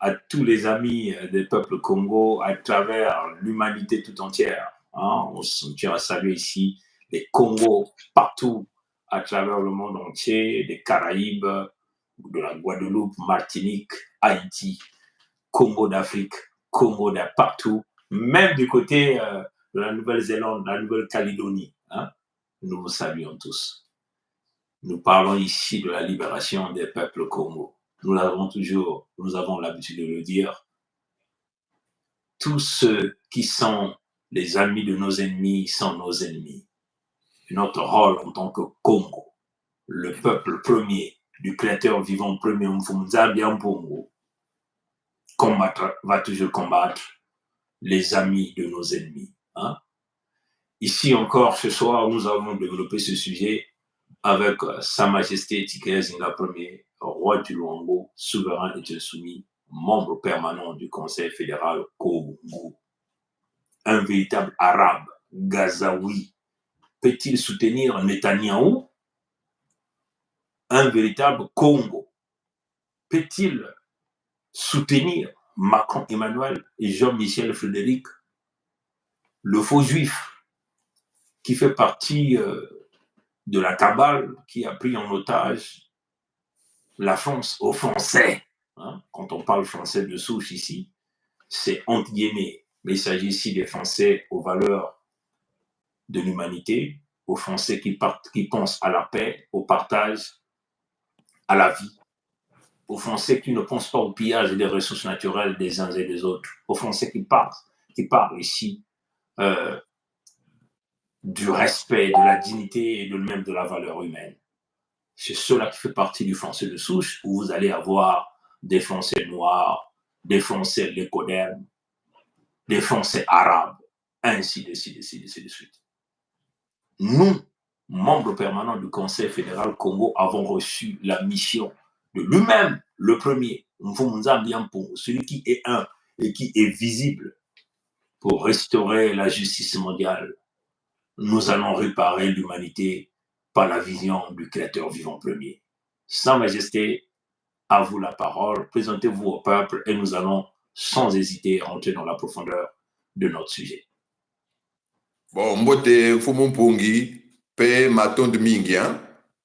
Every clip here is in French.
à tous les amis des peuples Congo à travers l'humanité tout entière. Hein. On tient à saluer ici les Congos partout à travers le monde entier, des Caraïbes, de la Guadeloupe, Martinique, Haïti, Congo d'Afrique, Congo de partout, même du côté de la Nouvelle-Zélande, la Nouvelle-Calédonie. Hein. Nous vous saluons tous. Nous parlons ici de la libération des peuples Congo. Nous avons l'habitude de le dire. Tous ceux qui sont les amis de nos ennemis sont nos ennemis. Notre rôle en tant que Congo, le peuple premier, du créateur vivant premier, Mfumzabia Mpongo, va toujours combattre les amis de nos ennemis. Hein? Ici encore, ce soir, nous avons développé ce sujet avec Sa Majesté Tikaya Zinga Ier, roi du Luango, souverain et insoumis, membre permanent du Conseil fédéral Congo. Un véritable arabe, gazaoui, peut-il soutenir Netanyahou? Un véritable Congo peut-il soutenir Macron Emmanuel et Jean-Michel Frédéric, le faux juif qui fait partie de la cabale qui a pris en otage la France aux Français? Hein? Quand on parle français de souche ici, c'est entre guillemets, mais il s'agit ici des Français aux valeurs de l'humanité, aux Français qui pensent à la paix, au partage, à la vie, aux Français qui ne pensent pas au pillage des ressources naturelles des uns et des autres, aux Français qui parlent ici du respect, de la dignité et même de la valeur humaine. C'est cela qui fait partie du français de souche, où vous allez avoir des Français noirs, des Français lécodermes, des Français arabes, ainsi de suite. Nous, membres permanents du Conseil fédéral Congo, avons reçu la mission de lui-même, le premier, celui qui est un et qui est visible pour restaurer la justice mondiale. Nous allons réparer l'humanité par la vision du Créateur vivant premier. Sa Majesté, à vous la parole, présentez-vous au peuple et nous allons sans hésiter rentrer dans la profondeur de notre sujet. Bon, Mbote Fumumpungi, Pe Matonde Mingi, hein?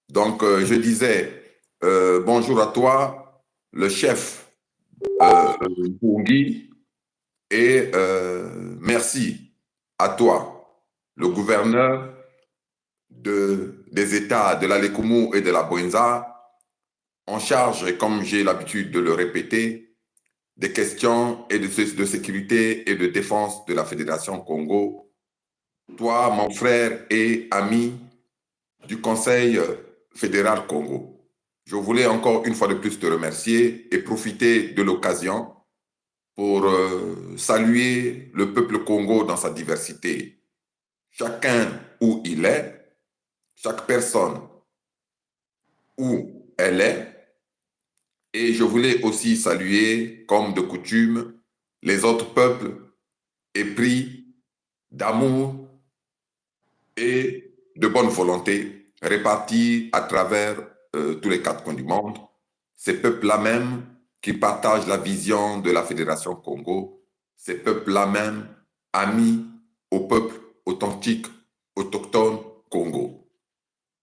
Donc, je disais, bonjour à toi, le chef Mpungi, et merci à toi, le gouverneur des États de la Lekumu et de la Bwenza, en charge, comme j'ai l'habitude de le répéter, des questions et de sécurité et de défense de la Fédération Congo. Toi, mon frère et ami du Conseil fédéral Congo, je voulais encore une fois de plus te remercier et profiter de l'occasion pour saluer le peuple Congo dans sa diversité. Chacun où il est, chaque personne où elle est. Et je voulais aussi saluer, comme de coutume, les autres peuples épris d'amour et de bonne volonté répartis à travers tous les quatre coins du monde. Ces peuples-là même qui partagent la vision de la Fédération Congo, ces peuples-là même amis au peuple authentique, autochtone Congo.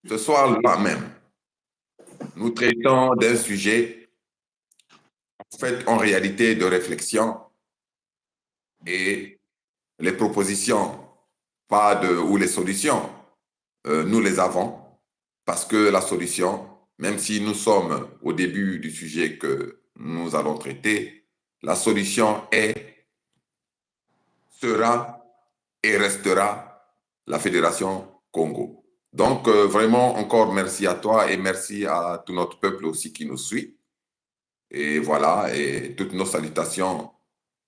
Ce soir-là même, nous traitons d'un sujet en réalité de réflexion et les propositions, ou les solutions, nous les avons parce que la solution, même si nous sommes au début du sujet que nous allons traiter, la solution sera et restera la Fédération Congo. Donc, vraiment, encore merci à toi et merci à tout notre peuple aussi qui nous suit. Et voilà, et toutes nos salutations,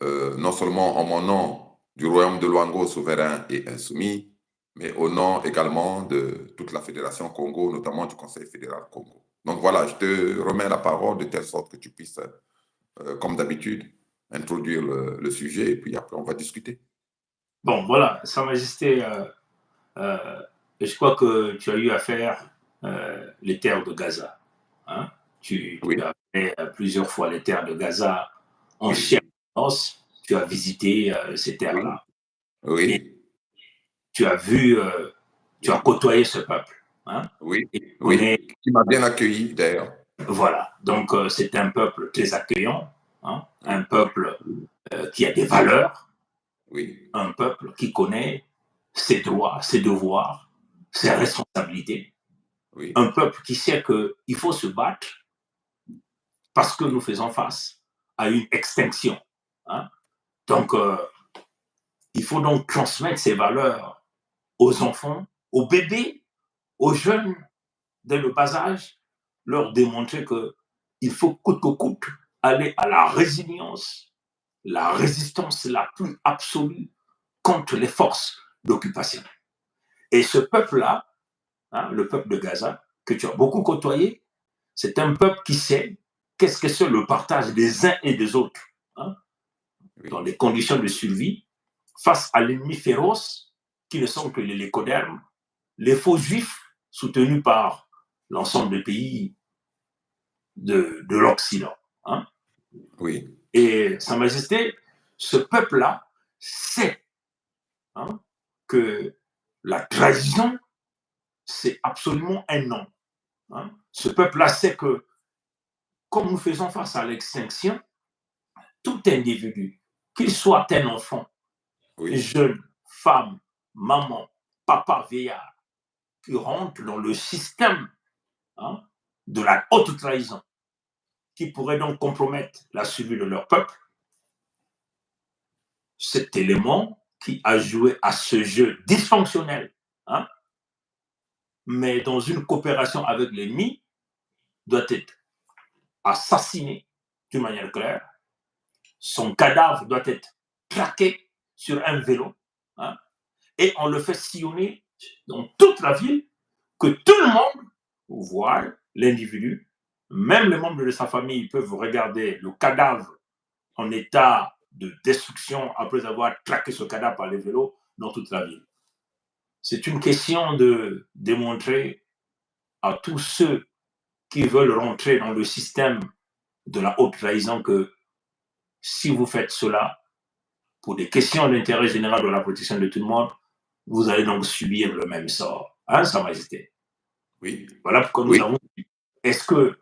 non seulement en mon nom du royaume de Luango, souverain et insoumis, mais au nom également de toute la Fédération Congo, notamment du Conseil fédéral Congo. Donc voilà, je te remets la parole de telle sorte que tu puisses, comme d'habitude, introduire le sujet et puis après on va discuter. Bon, voilà, Sa Majesté, je crois que tu as eu à faire les terres de Gaza. Hein? Tu Oui. as fait plusieurs fois les terres de Gaza en chair et en os, tu as visité ces terres-là. Et Oui, tu as vu, tu as côtoyé ce peuple. Hein, oui, et tu connais, oui. Qui m'a bien accueilli d'ailleurs. voilà. Donc, c'est un peuple très accueillant, hein, un Oui, peuple qui a des valeurs, oui, un peuple qui connaît ses droits, ses devoirs, ses responsabilités, oui, un peuple qui sait qu'il faut se battre parce que nous faisons face à une extinction. Hein. Donc, il faut donc transmettre ces valeurs aux enfants, aux bébés, aux jeunes dès le bas âge, leur démontrer qu'il faut coûte que coûte aller à la résilience, la résistance la plus absolue contre les forces d'occupation. Et ce peuple-là, hein, le peuple de Gaza, que tu as beaucoup côtoyé, c'est un peuple qui sait qu'est-ce que c'est le partage des uns et des autres, hein, dans oui, les conditions de survie, face à l'ennemi féroce qui ne sont que les lécodermes, les faux juifs soutenus par l'ensemble des pays de l'Occident. Hein. oui, Et Sa Majesté, ce peuple-là sait, hein, que la trahison, c'est absolument un non. Hein. Ce peuple-là sait que, comme nous faisons face à l'extinction, tout individu, qu'il soit un enfant, oui, jeune, femme, maman, papa, vieillard, qui rentre dans le système, hein, de la haute trahison, qui pourrait donc compromettre la survie de leur peuple, cet élément qui a joué à ce jeu dysfonctionnel, hein, mais dans une coopération avec l'ennemi, doit être assassiné d'une manière claire. Son cadavre doit être traqué sur un vélo, hein, et on le fait sillonner dans toute la ville, que tout le monde voit l'individu, même les membres de sa famille peuvent regarder le cadavre en état de destruction après avoir traqué ce cadavre par les vélos dans toute la ville. C'est une question de démontrer à tous ceux qui veulent rentrer dans le système de la haute trahison que si vous faites cela pour des questions d'intérêt général de la protection de tout le monde, vous allez donc subir le même sort. Hein, Sa Majesté. oui, Voilà pourquoi nous oui, avons dit, est-ce que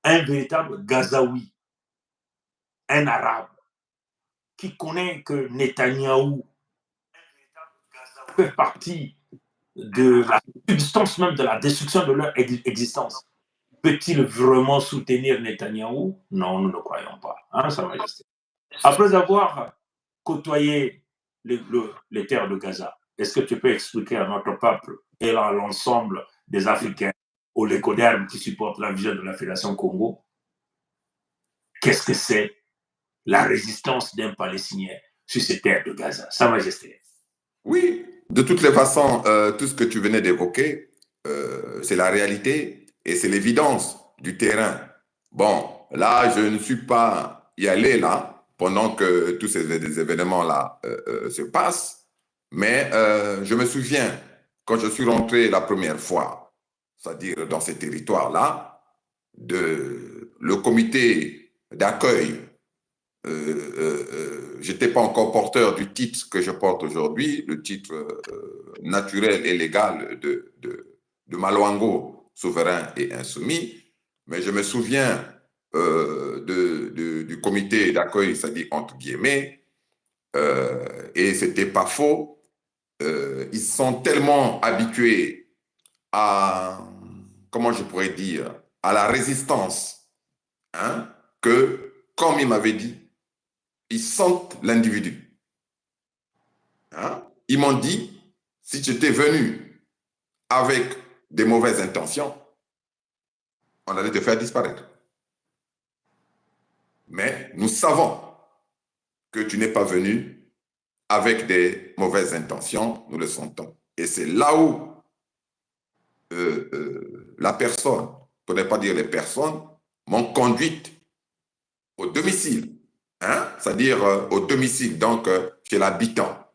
un véritable Gazaoui, un Arabe, qui connaît que Netanyahou fait partie de la substance même de la destruction de leur existence, peut-il vraiment soutenir Netanyahou? Non, nous ne croyons pas. Hein, Sa Majesté. Après avoir côtoyé les terres de Gaza, est-ce que tu peux expliquer à notre peuple et à l'ensemble des Africains, aux lécodermes qui supportent la vision de la Fédération Congo, qu'est-ce que c'est la résistance d'un Palestinien sur ces terres de Gaza? Sa Majesté. oui. De toutes les façons, tout ce que tu venais d'évoquer, c'est la réalité et c'est l'évidence du terrain. Bon, là, je ne suis pas y allé là pendant que tous ces événements-là se passent, mais je me souviens quand je suis rentré la première fois, c'est-à-dire dans ces territoires-là, le comité d'accueil. Je n'étais pas encore porteur du titre que je porte aujourd'hui, le titre naturel et légal de Maluango, souverain et insoumis, mais je me souviens du comité d'accueil, c'est-à-dire entre guillemets, et c'était pas faux. Ils sont tellement habitués à, comment je pourrais dire, à la résistance, hein, que, comme il m'avait dit, ils sentent l'individu. Hein? Ils m'ont dit, si tu étais venu avec des mauvaises intentions, on allait te faire disparaître. Mais nous savons que tu n'es pas venu avec des mauvaises intentions, nous le sentons. Et c'est là où la personne, pour ne pas dire les personnes, m'ont conduite au domicile. Hein? C'est-à-dire au domicile, donc chez l'habitant.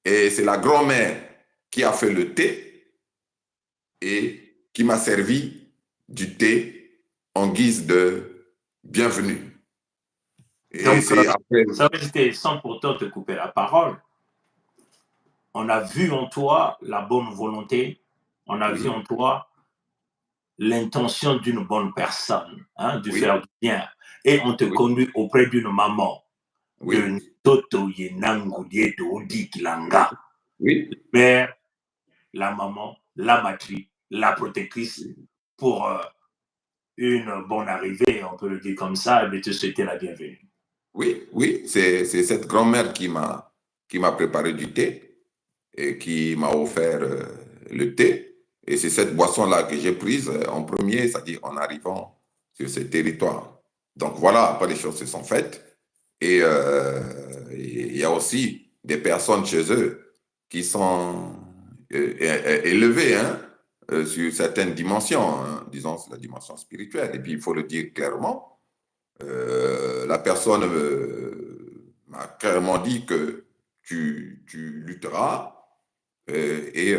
Et c'est la grand-mère qui a fait le thé et qui m'a servi du thé en guise de bienvenue. Et c'est après... ça veut dire, sans pourtant te couper la parole, on a vu en toi la bonne volonté, on a vu en toi l'intention d'une bonne personne, hein, de faire du bien. Et on te conduit auprès d'une maman, de Toto Yenangoudie Odi Kilanga. Mère, la maman, la matrice, la protectrice, pour une bonne arrivée, on peut le dire comme ça, et de te souhaiter la bienvenue. Oui, c'est cette grand-mère qui m'a préparé du thé et qui m'a offert le thé. Et c'est cette boisson-là que j'ai prise en premier, c'est-à-dire en arrivant sur ce territoire. Donc voilà, après les choses se sont faites. Et il y a aussi des personnes chez eux qui sont élevées sur certaines dimensions, disons la dimension spirituelle. Et puis il faut le dire clairement, la personne m'a clairement dit que tu lutteras et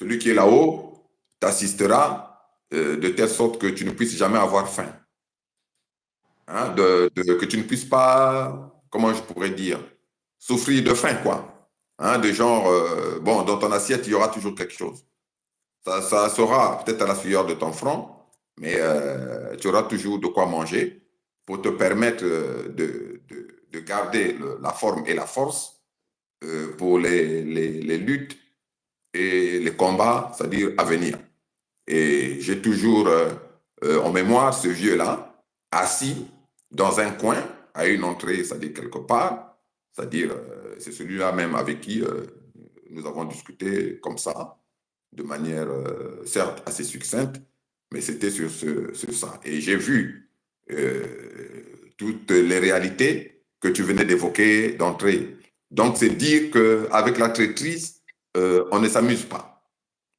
celui qui est là-haut t'assistera de telle sorte que tu ne puisses jamais avoir faim. Hein, que tu ne puisses pas, comment je pourrais dire, souffrir de faim, quoi. Hein, de genre, bon, dans ton assiette, il y aura toujours quelque chose. Ça sera peut-être à la sueur de ton front, mais tu auras toujours de quoi manger pour te permettre de garder la forme et la force pour les luttes et les combats, c'est-à-dire à venir. Et j'ai toujours en mémoire ce vieux-là, assis dans un coin, à une entrée, c'est-à-dire quelque part, c'est-à-dire c'est celui-là même avec qui nous avons discuté comme ça, de manière certes assez succincte, mais c'était sur ça. Et j'ai vu toutes les réalités que tu venais d'évoquer d'entrée. Donc, c'est dire qu'avec la traîtrise, on ne s'amuse pas.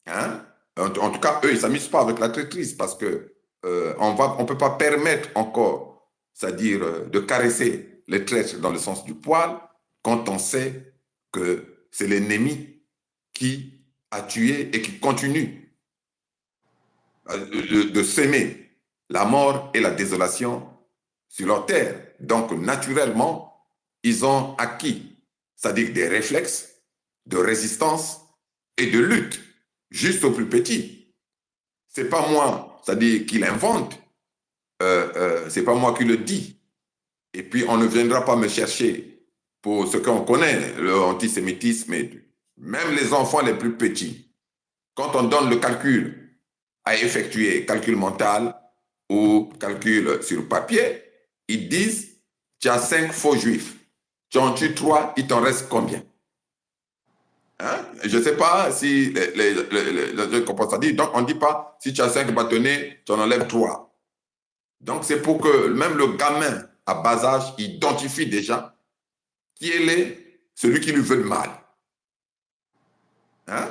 Hein? En tout cas, eux, ils ne s'amusent pas avec la traîtrise parce que on ne peut pas permettre encore, c'est-à-dire de caresser les traîtres dans le sens du poil quand on sait que c'est l'ennemi qui a tué et qui continue de s'aimer la mort et la désolation sur leur terre. Donc, naturellement, ils ont acquis, c'est-à-dire des réflexes de résistance et de lutte, juste au plus petit. C'est pas moi, c'est-à-dire qu'il invente, c'est pas moi qui le dis. Et puis, on ne viendra pas me chercher pour ce qu'on connaît, le antisémitisme. Même les enfants les plus petits, quand on donne le calcul à effectuer, calcul mental ou calcul sur papier, ils disent, tu as 5 faux juifs, tu en tues 3, il t'en reste combien? Hein? Je ne sais pas si les gens comprennent ça. Donc, on ne dit pas, si tu as 5 bâtonnets, tu en enlèves 3. Donc, c'est pour que même le gamin à bas âge identifie déjà qui est celui qui lui veut le mal. Hein?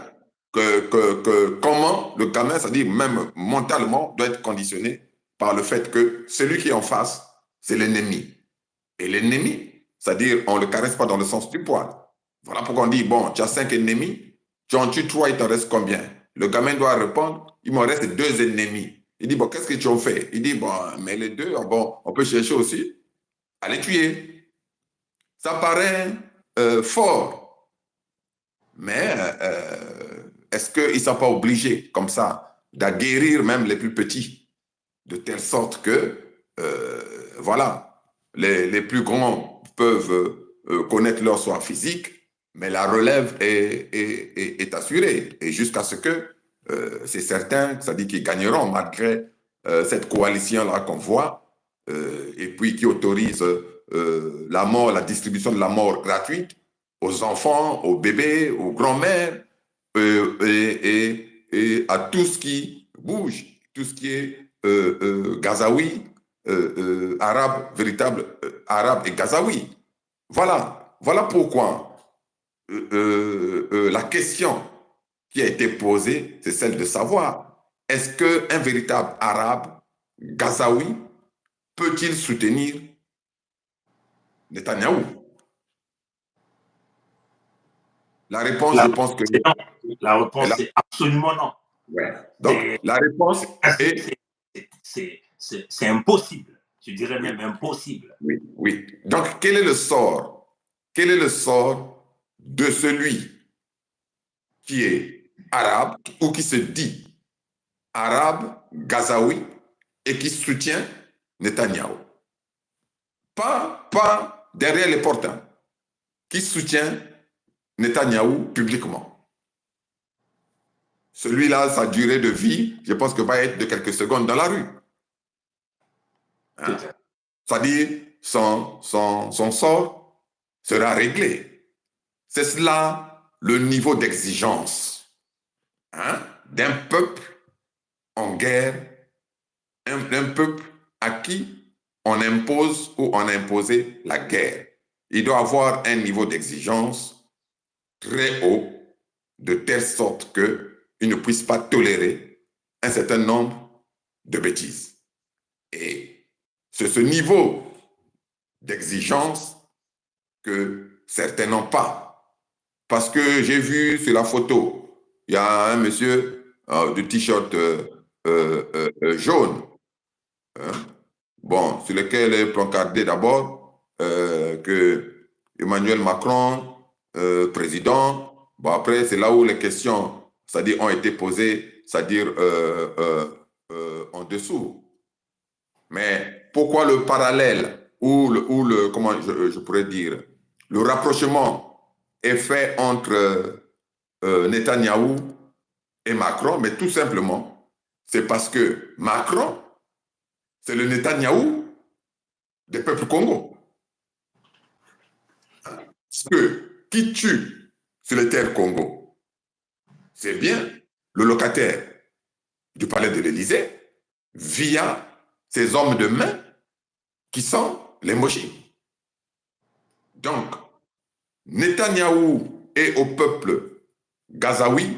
Comment le gamin, c'est-à-dire même mentalement, doit être conditionné par le fait que celui qui est en face, c'est l'ennemi. Et l'ennemi, c'est-à-dire, on ne le caresse pas dans le sens du poil. Voilà pourquoi on dit, bon, tu as 5 ennemis, tu en tues 3, il t'en reste combien? Le gamin doit répondre, il m'en reste 2 ennemis. Il dit, bon, qu'est-ce que tu en fais? Il dit, bon, mais les 2, bon, on peut chercher aussi à les tuer. Ça paraît fort, mais est-ce qu'ils ne sont pas obligés, comme ça, d'aguerrir même les plus petits, de telle sorte que, voilà, les plus grands peuvent connaître leur soin physique, mais la relève est assurée. Et jusqu'à ce que, c'est certain, c'est-à-dire qu'ils gagneront malgré cette coalition-là qu'on voit, et puis qui autorise la mort, la distribution de la mort gratuite aux enfants, aux bébés, aux grands-mères, et à tout ce qui bouge, tout ce qui est gazaoui, arabe, véritable arabe et gazaoui. Voilà pourquoi la question qui a été posée, c'est celle de savoir, est-ce qu'un véritable arabe gazaoui peut-il soutenir Netanyahou? La réponse, je pense que... Non. La réponse, c'est absolument non. Ouais. Donc, la réponse est... C'est impossible. Je dirais même impossible. Oui, oui. Donc, quel est le sort? Quel est le sort de celui qui est arabe ou qui se dit arabe, gazaoui et qui soutient Netanyahou? Pas derrière les portails, qui soutient Netanyahou publiquement. Celui-là, sa durée de vie, je pense que va être de quelques secondes dans la rue. Hein? C'est-à-dire, son sort sera réglé. C'est cela le niveau d'exigence, hein, d'un peuple en guerre, d'un peuple à qui on impose ou on a imposé la guerre. Il doit avoir un niveau d'exigence très haut, de telle sorte qu'il ne puisse pas tolérer un certain nombre de bêtises. Et c'est ce niveau d'exigence que certains n'ont pas. Parce que j'ai vu sur la photo, il y a un monsieur de t-shirt jaune, hein, bon, sur lequel est placardé d'abord que Emmanuel Macron, président, bon après c'est là où les questions, c'est-à-dire ont été posées, c'est-à-dire en dessous. Mais pourquoi le parallèle ou comment je pourrais dire, le rapprochement est fait entre Netanyahou et Macron? Mais tout simplement, c'est parce que Macron, c'est le Netanyahou des peuples Congo. Parce que qui tue sur les terres Congo, c'est bien le locataire du palais de l'Élysée via ses hommes de main qui sont les Mojis. Donc, Netanyahou est au peuple gazaoui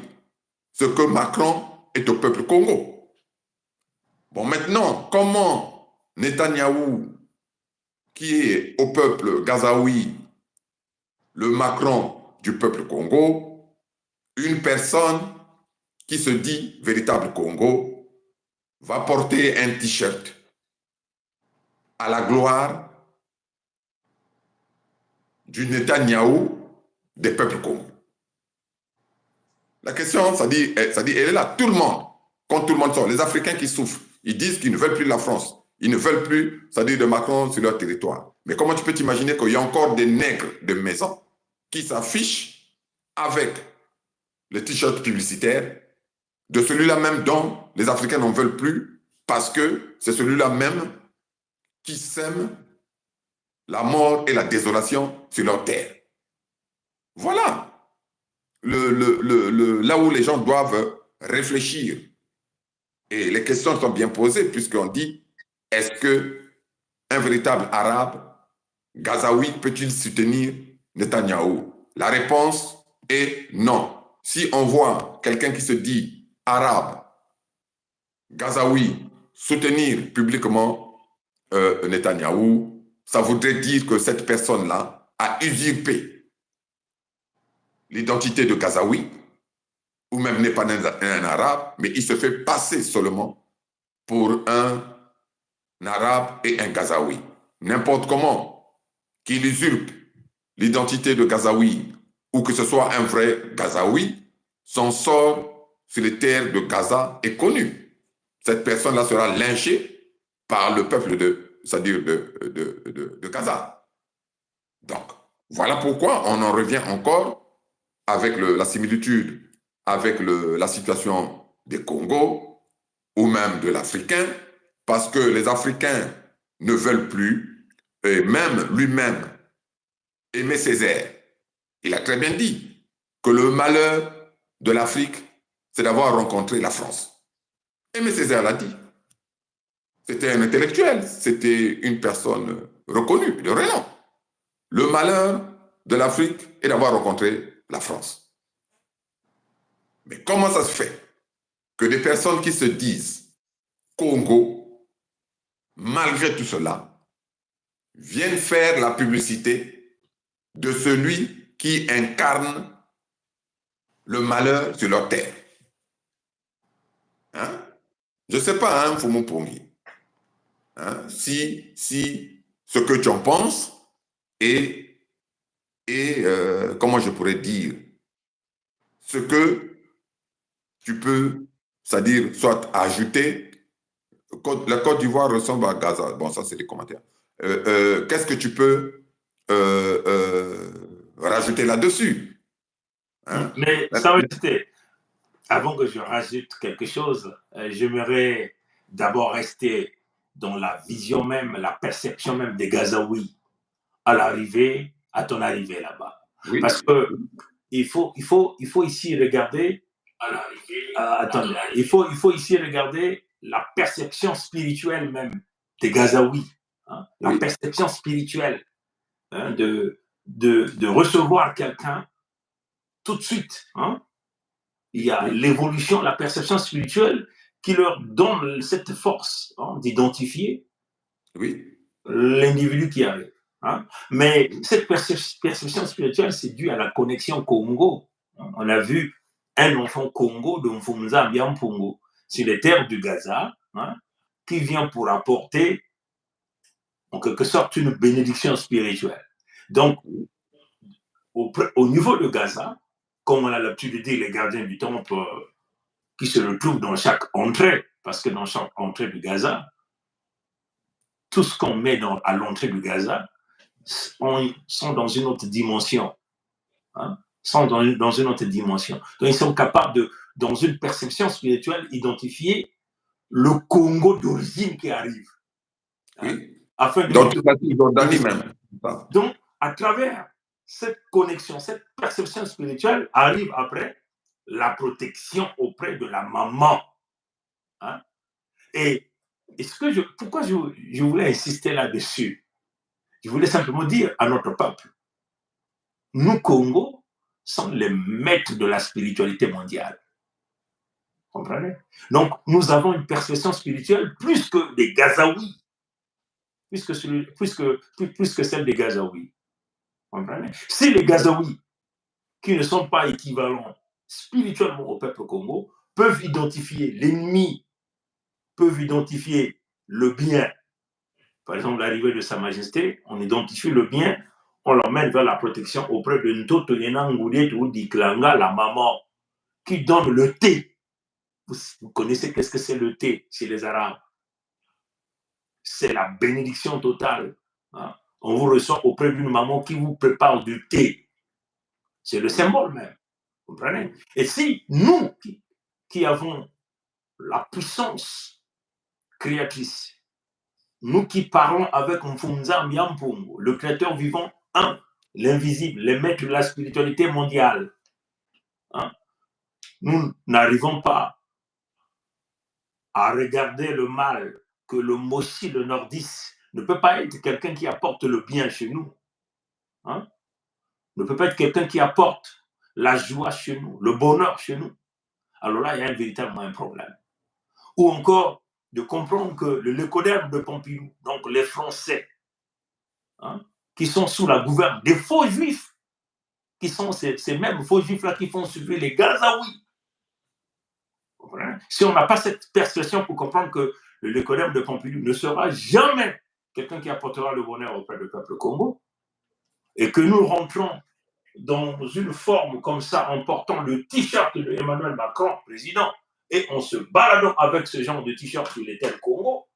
ce que Macron est au peuple Congo. Bon, maintenant, comment Netanyahou, qui est au peuple gazaoui, le Macron du peuple Congo, une personne qui se dit véritable Congo, va porter un t-shirt à la gloire du Netanyahou des peuples Congo? La question, ça dit, elle est là. Tout le monde, quand tout le monde sort, les Africains qui souffrent, ils disent qu'ils ne veulent plus de la France. Ils ne veulent plus, c'est-à-dire de Macron sur leur territoire. Mais comment tu peux t'imaginer qu'il y a encore des nègres de maison qui s'affichent avec le t-shirt publicitaire de celui-là même dont les Africains n'en veulent plus parce que c'est celui-là même qui sème la mort et la désolation sur leur terre. Voilà là où les gens doivent réfléchir. Et les questions sont bien posées puisqu'on dit, est-ce qu'un véritable arabe gazaoui peut-il soutenir Netanyahou? La réponse est non. Si on voit quelqu'un qui se dit arabe, gazaoui, soutenir publiquement Netanyahou, ça voudrait dire que cette personne-là a usurpé l'identité de gazaoui, ou même n'est pas un arabe, mais il se fait passer seulement pour un arabe et un gazaoui. N'importe comment qu'il usurpe l'identité de gazaoui ou que ce soit un vrai gazaoui, son sort sur les terres de Gaza est connu. Cette personne-là sera lynchée par le peuple c'est-à-dire de Gaza. Donc, voilà pourquoi on en revient encore avec la similitude avec la situation des Congo ou même de l'Africain, parce que les Africains ne veulent plus, et même lui-même, Aimé Césaire, il a très bien dit que le malheur de l'Afrique, c'est d'avoir rencontré la France. Aimé Césaire l'a dit. C'était un intellectuel, c'était une personne reconnue, de renom. Le malheur de l'Afrique est d'avoir rencontré la France. Mais comment ça se fait que des personnes qui se disent Congo, malgré tout cela, viennent faire la publicité de celui qui incarne le malheur sur leur terre? Hein? Je ne sais pas, hein, Fumu Pongi. hein, si ce que tu en penses et comment je pourrais dire, ce que tu peux, c'est-à-dire soit ajouter. La Côte d'Ivoire ressemble à Gaza. Bon, ça, c'est des commentaires. Qu'est-ce que tu peux rajouter là-dessus? Hein? Mais ça, c'était, avant que je rajoute quelque chose, j'aimerais d'abord rester dans la vision même, la perception même des Gazaouis à l'arrivée, à ton arrivée là-bas. Oui, Parce que il faut ici regarder, attendez, il faut ici regarder la perception spirituelle même des Gazaouis, hein, la oui, perception spirituelle, hein, de recevoir quelqu'un tout de suite. Hein. Il y a oui, l'évolution, la perception spirituelle qui leur donne cette force, hein, d'identifier oui, l'individu qui arrive. Hein. Mais oui, cette perception spirituelle, c'est dû à la connexion Congo. On a vu un enfant Congo de Mfunza Biampungo sur les terres du Gaza, hein, qui vient pour apporter en quelque sorte une bénédiction spirituelle. Donc, au niveau de Gaza, comme on a l'habitude de dire, les gardiens du temple qui se retrouvent dans chaque entrée, parce que dans chaque entrée du Gaza, tout ce qu'on met à l'entrée du Gaza sont dans une autre dimension. Hein, sont dans une autre dimension. Donc, ils sont capables de, dans une perception spirituelle, identifier le Congo d'origine qui arrive. Hein, oui. afin Dans de, toute la Cisjordanie même. Ça. donc, à travers cette connexion, cette perception spirituelle, arrive après la protection auprès de la maman. Hein. Et pourquoi je voulais insister là-dessus? Je voulais simplement dire à notre peuple, nous, Congo, sommes les maîtres de la spiritualité mondiale. Vous comprenez? Donc, nous avons une perception spirituelle plus que des Gazaouis, plus que celle des Gazaouis. Vous comprenez? Si les Gazaouis, qui ne sont pas équivalents spirituellement au peuple Congo, peuvent identifier l'ennemi, peuvent identifier le bien. Par exemple, l'arrivée de Sa Majesté, on identifie le bien, on l'emmène vers la protection auprès de Ntoto Yenangouliet ou d'Iklanga, la maman, qui donne le thé. Vous connaissez qu'est-ce que c'est le thé chez les Arabes? C'est la bénédiction totale. Hein. On vous reçoit auprès d'une maman qui vous prépare du thé. C'est le Oui, symbole même. Vous comprenez? oui, Et si nous, qui avons la puissance créatrice, nous qui parlons avec Mfunza Myampungu, le créateur vivant, un, l'invisible, les maîtres de la spiritualité mondiale, hein, nous n'arrivons pas à regarder le mal que le Moshi, le nordiste, ne peut pas être quelqu'un qui apporte le bien chez nous. Hein, ne peut pas être quelqu'un qui apporte la joie chez nous, le bonheur chez nous. Alors là, il y a véritablement un problème. Ou encore de comprendre que le lécoderme de Pompidou, donc les Français, hein, qui sont sous la gouverne des faux juifs, qui sont ces mêmes faux juifs-là qui font suivre les Gazaouis. Si on n'a pas cette perception pour comprendre que le lécoderme de Pompidou ne sera jamais quelqu'un qui apportera le bonheur auprès du peuple Congo, et que nous rentrons dans une forme comme ça en portant le t-shirt de Emmanuel Macron, président, et en se baladant avec ce genre de t-shirt sur les terres Congo,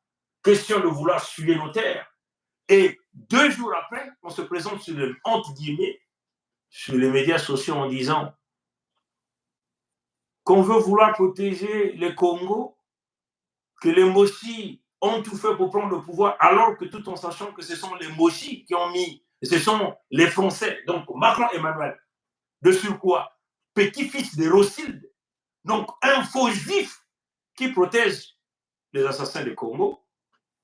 question de vouloir suivre nos terres. Et 2 jours après, on se présente sur le, entre guillemets, sur les médias sociaux en disant qu'on veut vouloir protéger les Congos, que les Moshi ont tout fait pour prendre le pouvoir, alors que tout en sachant que ce sont les Moshi qui ont mis, ce sont les Français, donc Macron Emmanuel, de surcroît, petit-fils de Rothschild, donc un faux juif qui protège les assassins du Congo,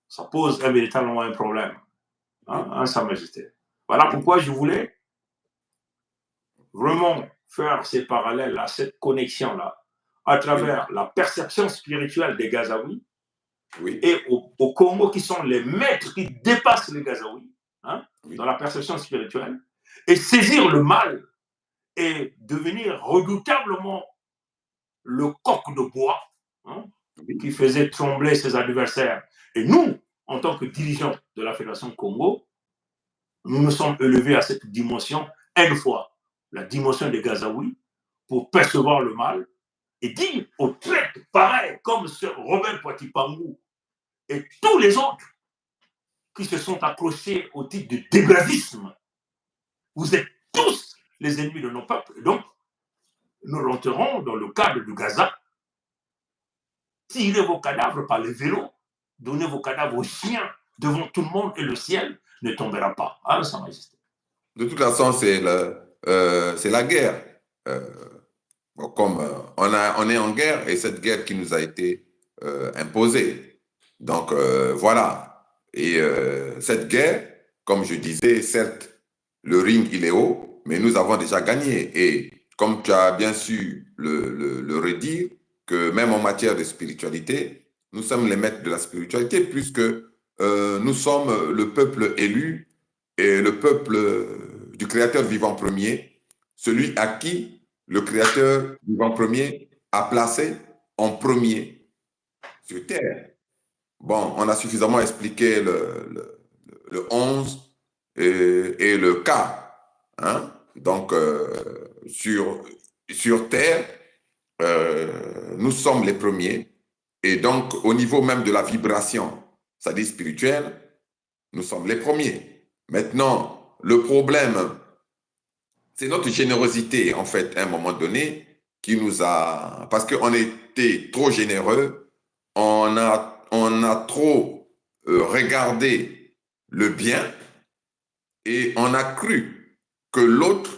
ça pose véritablement un problème, hein, oui, hein, Sa Majesté. Voilà oui, pourquoi je voulais oui, vraiment faire ces parallèles à cette connexion-là, à oui, travers la perception spirituelle des Gazaouis oui, et au Congo qui sont les maîtres qui dépassent les Gazaouis, hein, oui, dans la perception spirituelle, et saisir le mal et devenir redoutablement le coq de bois, hein, oui, qui faisait trembler ses adversaires. Et nous, en tant que dirigeants de la Fédération Congo, nous nous sommes élevés à cette dimension, une fois, la dimension des Gazaouis, pour percevoir le mal et dire aux traîtres pareils comme ce Robert Poitiers-Pangou et tous les autres qui se sont accrochés au titre de débravisme, vous êtes tous les ennemis de nos peuples. Donc, nous rentrerons dans le cadre du Gaza, tirez vos cadavres par les vélos, donnez vos cadavres aux chiens devant tout le monde et le ciel ne tombera pas. Ah, Sa Majesté. De toute façon, c'est la guerre. Comme on est en guerre et cette guerre qui nous a été imposée. Donc voilà. Et cette guerre, comme je disais, certes, le ring il est haut, mais nous avons déjà gagné. Et comme tu as bien su le redire, que même en matière de spiritualité, nous sommes les maîtres de la spiritualité puisque nous sommes le peuple élu et le peuple du Créateur vivant premier, celui à qui le Créateur vivant premier a placé en premier sur terre. Bon, on a suffisamment expliqué le 11 et le K. Hein? Donc, sur terre, nous sommes les premiers. Et donc, au niveau même de la vibration, c'est-à-dire spirituelle, nous sommes les premiers. Maintenant, le problème, c'est notre générosité, en fait, à un moment donné, qui nous a... Parce qu'on était trop généreux, on a trop regardé le bien et on a cru que l'autre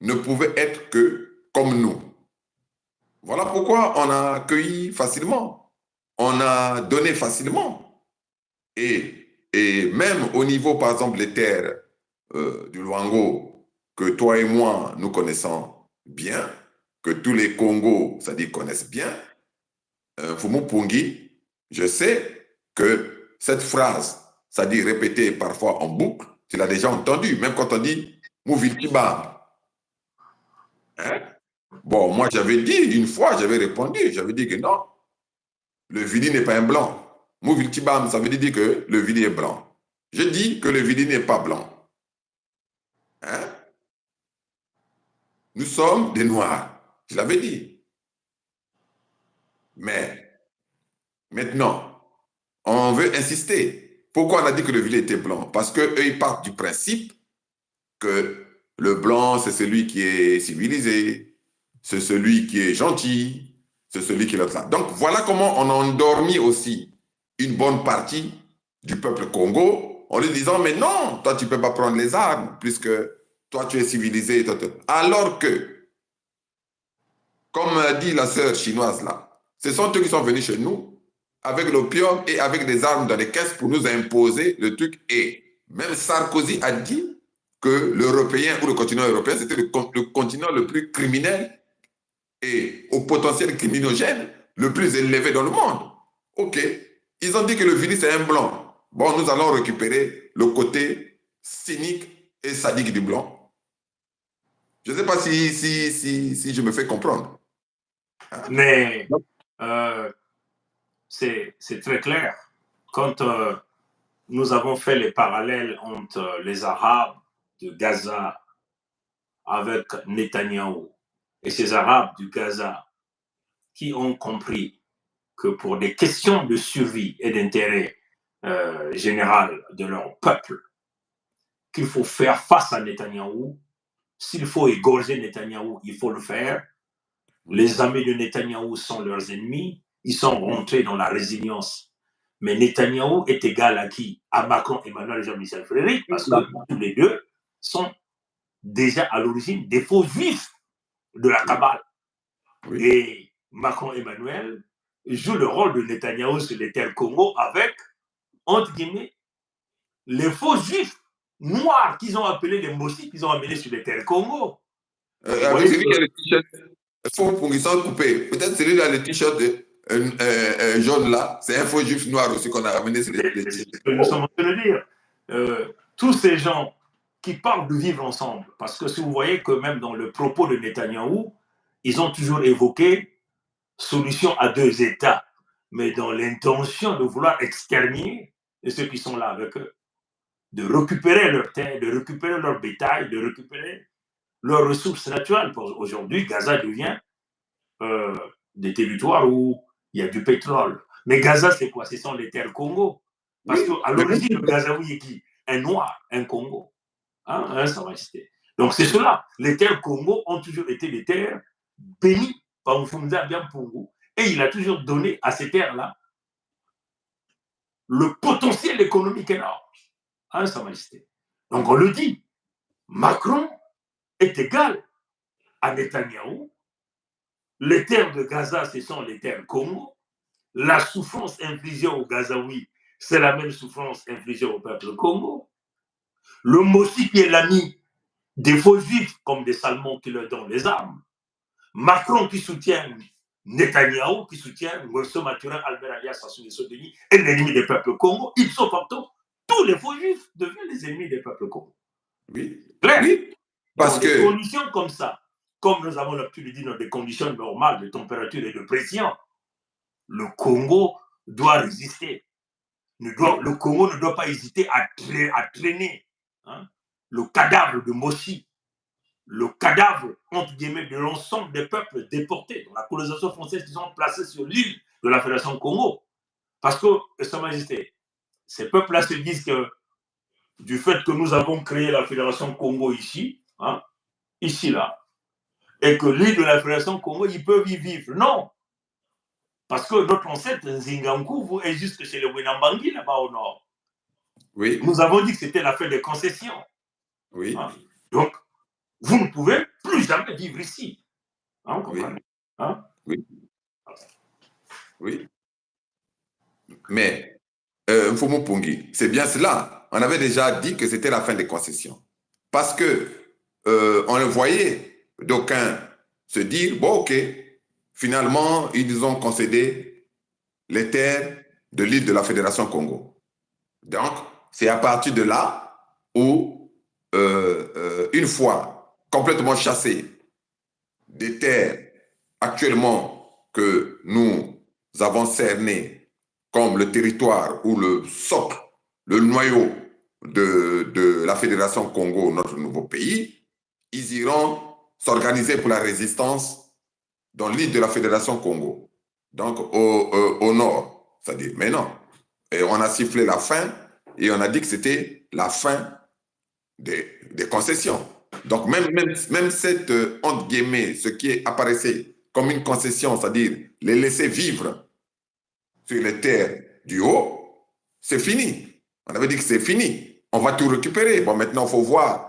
ne pouvait être que comme nous. Voilà pourquoi on a accueilli facilement, on a donné facilement. Et même au niveau, par exemple, des terres du Luango, que toi et moi, nous connaissons bien, que tous les Congos, c'est-à-dire connaissent bien, Fumu Pungi, je sais que cette phrase, c'est-à-dire répétée parfois en boucle, tu l'as déjà entendu, même quand on dit Mouviltiba. Hein? Bon, moi j'avais dit, une fois, j'avais répondu, j'avais dit que non, le Vili n'est pas un blanc. Mouviltibam, ça veut dire que le Vili est blanc. Je dis que le Vili n'est pas blanc. Hein? Nous sommes des Noirs, je l'avais dit. Mais maintenant, on veut insister. Pourquoi on a dit que le Vili était blanc? Parce qu'eux, ils partent du principe que le blanc, c'est celui qui est civilisé, c'est celui qui est gentil, c'est celui qui est là. Donc voilà comment on a endormi aussi une bonne partie du peuple Congo en lui disant, mais non, toi tu ne peux pas prendre les armes puisque toi tu es civilisé. Alors que, comme a dit la sœur chinoise là, ce sont eux qui sont venus chez nous avec l'opium et avec des armes dans les caisses pour nous imposer le truc. Et même Sarkozy a dit que l'Européen ou le continent européen, c'était le continent le plus criminel et au potentiel criminogène le plus élevé dans le monde. OK. Ils ont dit que le Vili, c'est un blanc. Bon, nous allons récupérer le côté cynique et sadique du blanc. Je ne sais pas si je me fais comprendre. Hein? Mais c'est très clair. Quand nous avons fait les parallèles entre les Arabes de Gaza avec Netanyahou et ces Arabes du Gaza qui ont compris que pour des questions de survie et d'intérêt général de leur peuple, qu'il faut faire face à Netanyahou. S'il faut égorger Netanyahou, il faut le faire. Les amis de Netanyahou sont leurs ennemis. Ils sont rentrés dans la résilience. Mais Netanyahou est égal à qui? À Macron, Emmanuel et Jean-Michel Frédéric, parce que tous les deux sont déjà à l'origine des faux juifs de la cabale. Oui. Et Macron Emmanuel joue le rôle de Netanyahou sur les terres Congo avec, entre guillemets, les faux juifs noirs qu'ils ont appelés les Mossi, qu'ils ont amenés sur les terres Congo. Avec celui qui a le t-shirt, faux pour qu'ils sont coupés. Peut-être celui-là, le t-shirt jaune là, c'est un faux juif noir aussi qu'on a ramené sur les terres. C'est ce que nous sommes en train de dire. Tous ces gens qui parlent de vivre ensemble, parce que si vous voyez que même dans le propos de Netanyahou, ils ont toujours évoqué solution à deux États, mais dans l'intention de vouloir exterminer et ceux qui sont là avec eux, de récupérer leurs terres, de récupérer leur bétail, de récupérer leurs ressources naturelles. Aujourd'hui, Gaza devient des territoires où il y a du pétrole. Mais Gaza, c'est quoi? Ce sont les terres Congo. Parce Oui, qu'à l'origine, le Gazaoui est qui? Un Noir, un Congo. Hein, ça va rester. Donc c'est cela. Les terres Congo ont toujours été des terres bénies par Mfumza Biampungu. Et il a toujours donné à ces terres-là le potentiel économique énorme. Hein, Sa Majesté. Donc on le dit, Macron est égal à Netanyahou. Les terres de Gaza, ce sont les terres Congo. La souffrance infligée aux Gazaouis, c'est la même souffrance infligée au peuple Congo. Le Mossi qui est l'ami des faux juifs comme des Salmons qui leur donnent les armes. Macron qui soutient Netanyahou, qui soutient Moïse Mathurin, Albert alias Sassou Nguesso Denis, est l'ennemi des peuples Congo. Ils sont partout. Tous les faux juifs deviennent les ennemis des peuples Congo. Oui. Claire. Oui. Parce dans des conditions comme ça, comme nous avons l'habitude de dire, dans des conditions normales de température et de pression, le Congo doit résister. Le Congo ne doit pas hésiter à traîner le cadavre de Moshi, le cadavre, entre guillemets, de l'ensemble des peuples déportés dans la colonisation française qui sont placés sur l'île de la Fédération Congo. Parce que, Sa Majesté, ces peuples-là se disent que du fait que nous avons créé la Fédération Congo ici, ici, là, et que l'île de la Fédération Congo, ils peuvent y vivre. Non! Parce que notre ancêtre Nzingankou est jusque chez les Winambangi, là-bas au nord. Oui. Nous avons dit que c'était la fin des concessions. Oui. Donc, vous ne pouvez plus jamais vivre ici. Vous comprenez? Oui. Oui. Mais, Mfumu Pungi, c'est bien cela. On avait déjà dit que c'était la fin des concessions. Parce que on le voyait, d'aucuns se dire, bon, ok, finalement, ils ont concédé les terres de l'île de la Fédération Congo. Donc, c'est à partir de là où, une fois complètement chassés des terres actuellement que nous avons cernées comme le territoire ou le socle, le noyau de la Fédération Congo, notre nouveau pays, ils iront s'organiser pour la résistance dans l'île de la Fédération Congo, donc au nord. C'est-à-dire, mais non. Et on a sifflé la fin et on a dit que c'était la fin des concessions. Donc, même cette, entre guillemets, ce qui apparaissait comme une concession, c'est-à-dire les laisser vivre sur les terres du haut, c'est fini. On avait dit que c'est fini. On va tout récupérer. Bon, maintenant, il faut voir.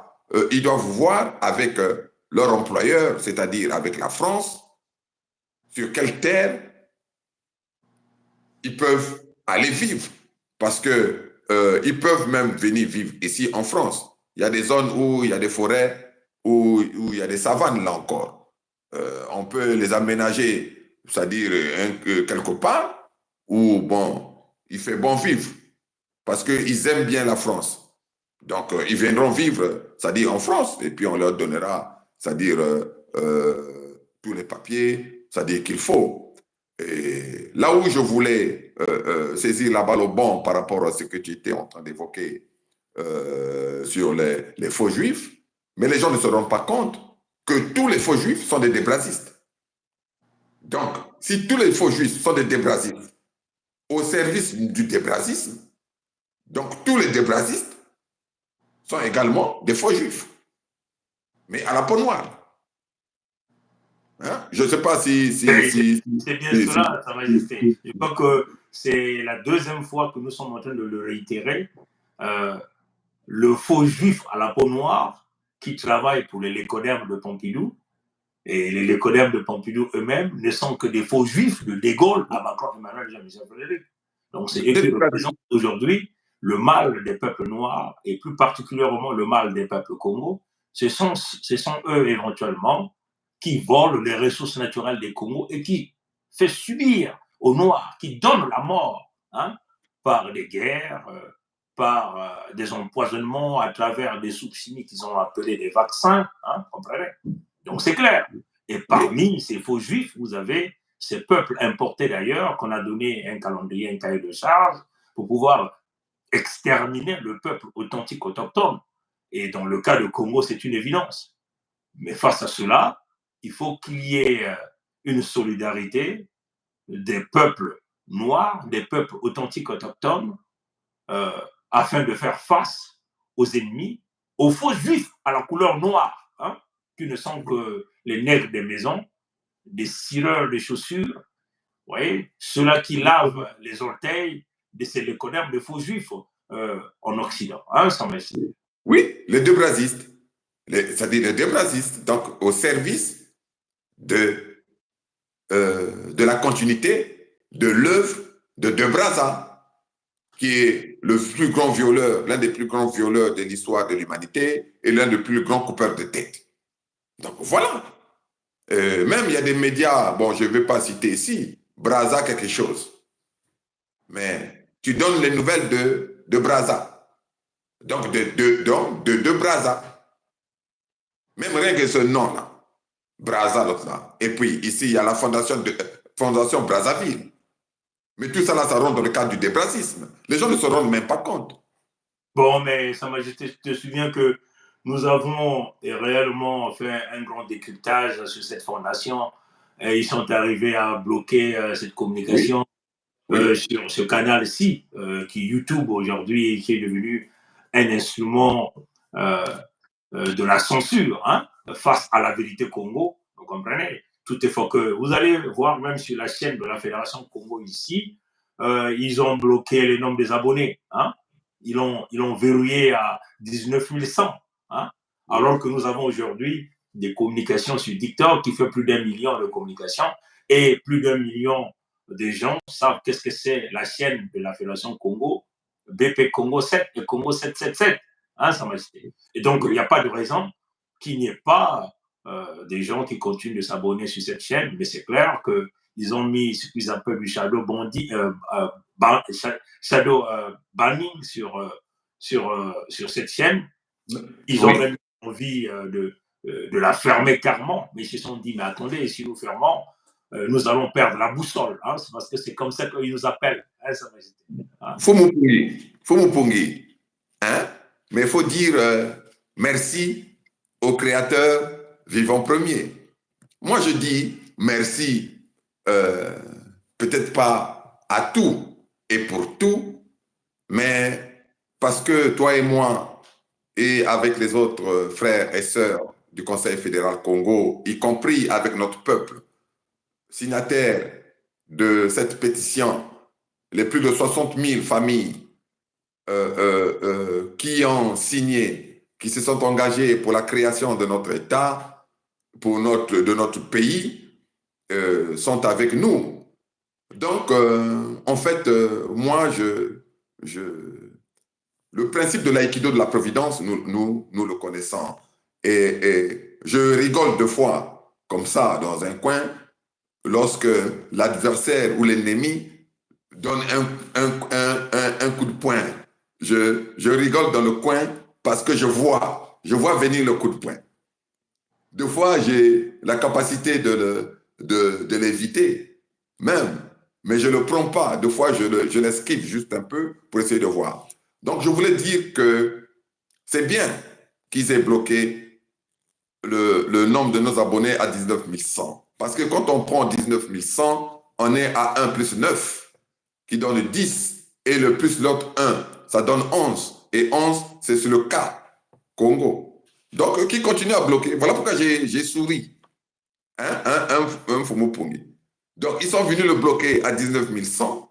Ils doivent voir avec leur employeur, c'est-à-dire avec la France, sur quelle terre ils peuvent aller vivre. Parce que ils peuvent même venir vivre ici en France. Il y a des zones où il y a des forêts, où il y a des savanes, là encore. On peut les aménager, c'est-à-dire quelque part, où, bon, il fait bon vivre. Parce qu'ils aiment bien la France. Donc, ils viendront vivre, c'est-à-dire en France, et puis on leur donnera, c'est-à-dire tous les papiers, c'est-à-dire qu'il faut. Et là où je voulais saisir la balle au bon par rapport à ce que tu étais en train d'évoquer sur les faux juifs, mais les gens ne se rendent pas compte que tous les faux juifs sont des débrasistes. Donc, si tous les faux juifs sont des débrasistes au service du débrasisme, donc tous les débrasistes sont également des faux juifs, mais à la peau noire. Hein? Je ne sais pas si... c'est bien cela, Sa Majesté. Je crois que c'est la deuxième fois que nous sommes en train de le réitérer. Le faux juif à la peau noire qui travaille pour les lécodermes de Pompidou, et les lécodermes de Pompidou eux-mêmes ne sont que des faux juifs de De Gaulle à Macron, Emmanuel, Jean-Michel Frédéric. Donc c'est eux qui représentent aujourd'hui le mal des peuples noirs, et plus particulièrement le mal des peuples Congo. Ce sont eux éventuellement qui volent les ressources naturelles des Congo et qui fait subir aux Noirs, qui donnent la mort par des guerres, par des empoisonnements à travers des soupes chimiques qu'ils ont appelés des vaccins. Comprenez? Donc c'est clair. Et parmi ces faux juifs, vous avez ces peuples importés d'ailleurs, qu'on a donné un calendrier, un cahier de charge, pour pouvoir exterminer le peuple authentique autochtone. Et dans le cas de Congo, c'est une évidence. Mais face à cela, il faut qu'il y ait une solidarité des peuples noirs, des peuples authentiques autochtones, euh, afin de faire face aux ennemis, aux faux juifs à la couleur noire, hein, qui ne sont que les nègres des maisons, des cireurs de chaussures, vous voyez, ceux-là qui lavent les orteils de ces léconnaires de faux juifs en Occident. Hein, sans merci. Oui, les deux brasistes. C'est-à-dire les deux brasistes, donc au service de la continuité de l'œuvre de De Brazza, qui est le plus grand violeur, l'un des plus grands violeurs de l'histoire de l'humanité et l'un des plus grands coupeurs de tête. Donc voilà. Même il y a des médias, bon, je ne vais pas citer ici, Brazza quelque chose. Mais tu donnes les nouvelles de Brazza. Donc de Brazza. Même rien que ce nom-là. Brazza, l'autre là. Et puis ici, il y a la fondation Brazzaville. Mais tout ça là, ça rentre dans le cadre du débrassisme. Les gens ne se rendent même pas compte. Bon, mais Sa Majesté, je te souviens que nous avons réellement fait un grand décryptage sur cette fondation. Et ils sont arrivés à bloquer cette communication sur ce canal-ci, qui est YouTube aujourd'hui, qui est devenu un instrument de la censure, hein, face à la vérité Congo. Vous comprenez? Tout est fort que vous allez voir même sur la chaîne de la Fédération Congo ici, ils ont bloqué le nombre des abonnés. Hein. Ils l'ont verrouillé à 19 100. Hein, alors que nous avons aujourd'hui des communications sur TikTok qui fait plus d'1 million de communications et plus d'1 million de gens savent qu'est-ce que c'est la chaîne de la Fédération Congo, BP Congo 7 et Congo 777. Hein, Sa Majesté. Et donc, il n'y a pas de raison qu'il n'y ait pas des gens qui continuent de s'abonner sur cette chaîne, mais c'est clair qu'ils ont mis ce qu'ils appellent du shadow banning sur cette chaîne. Ils ont même envie de la fermer carrément, mais ils se sont dit, mais attendez, si nous fermons, nous allons perdre la boussole. Hein, c'est parce que c'est comme ça qu'ils nous appellent. Hein, Sa Majesté. Hein? Faut m'ouponguer. Hein? Mais il faut dire merci au Créateur vivant premier. Moi, je dis merci, peut-être pas à tout et pour tout, mais parce que toi et moi, et avec les autres frères et sœurs du Conseil fédéral Congo, y compris avec notre peuple, signataires de cette pétition, les plus de 60 000 familles qui ont signé, qui se sont engagés pour la création de notre État, de notre pays, sont avec nous. Donc, en fait, moi, le principe de l'aïkido de la providence, nous le connaissons. Et je rigole deux fois, comme ça, dans un coin, lorsque l'adversaire ou l'ennemi donne un coup de poing. Je rigole dans le coin parce que je vois venir le coup de poing. Deux fois, j'ai la capacité de l'éviter, même, mais je ne le prends pas. Deux fois, je l'esquive juste un peu pour essayer de voir. Donc, je voulais dire que c'est bien qu'ils aient bloqué le nombre de nos abonnés à 19 100. Parce que quand on prend 19 100, on est à 1 plus 9, qui donne 10. Et le plus l'autre 1, ça donne 11. Et 11, c'est sur le cas Congo. Donc, qui continue à bloquer. Voilà pourquoi j'ai souri. Un Fomopongi. Donc, ils sont venus le bloquer à 19 100,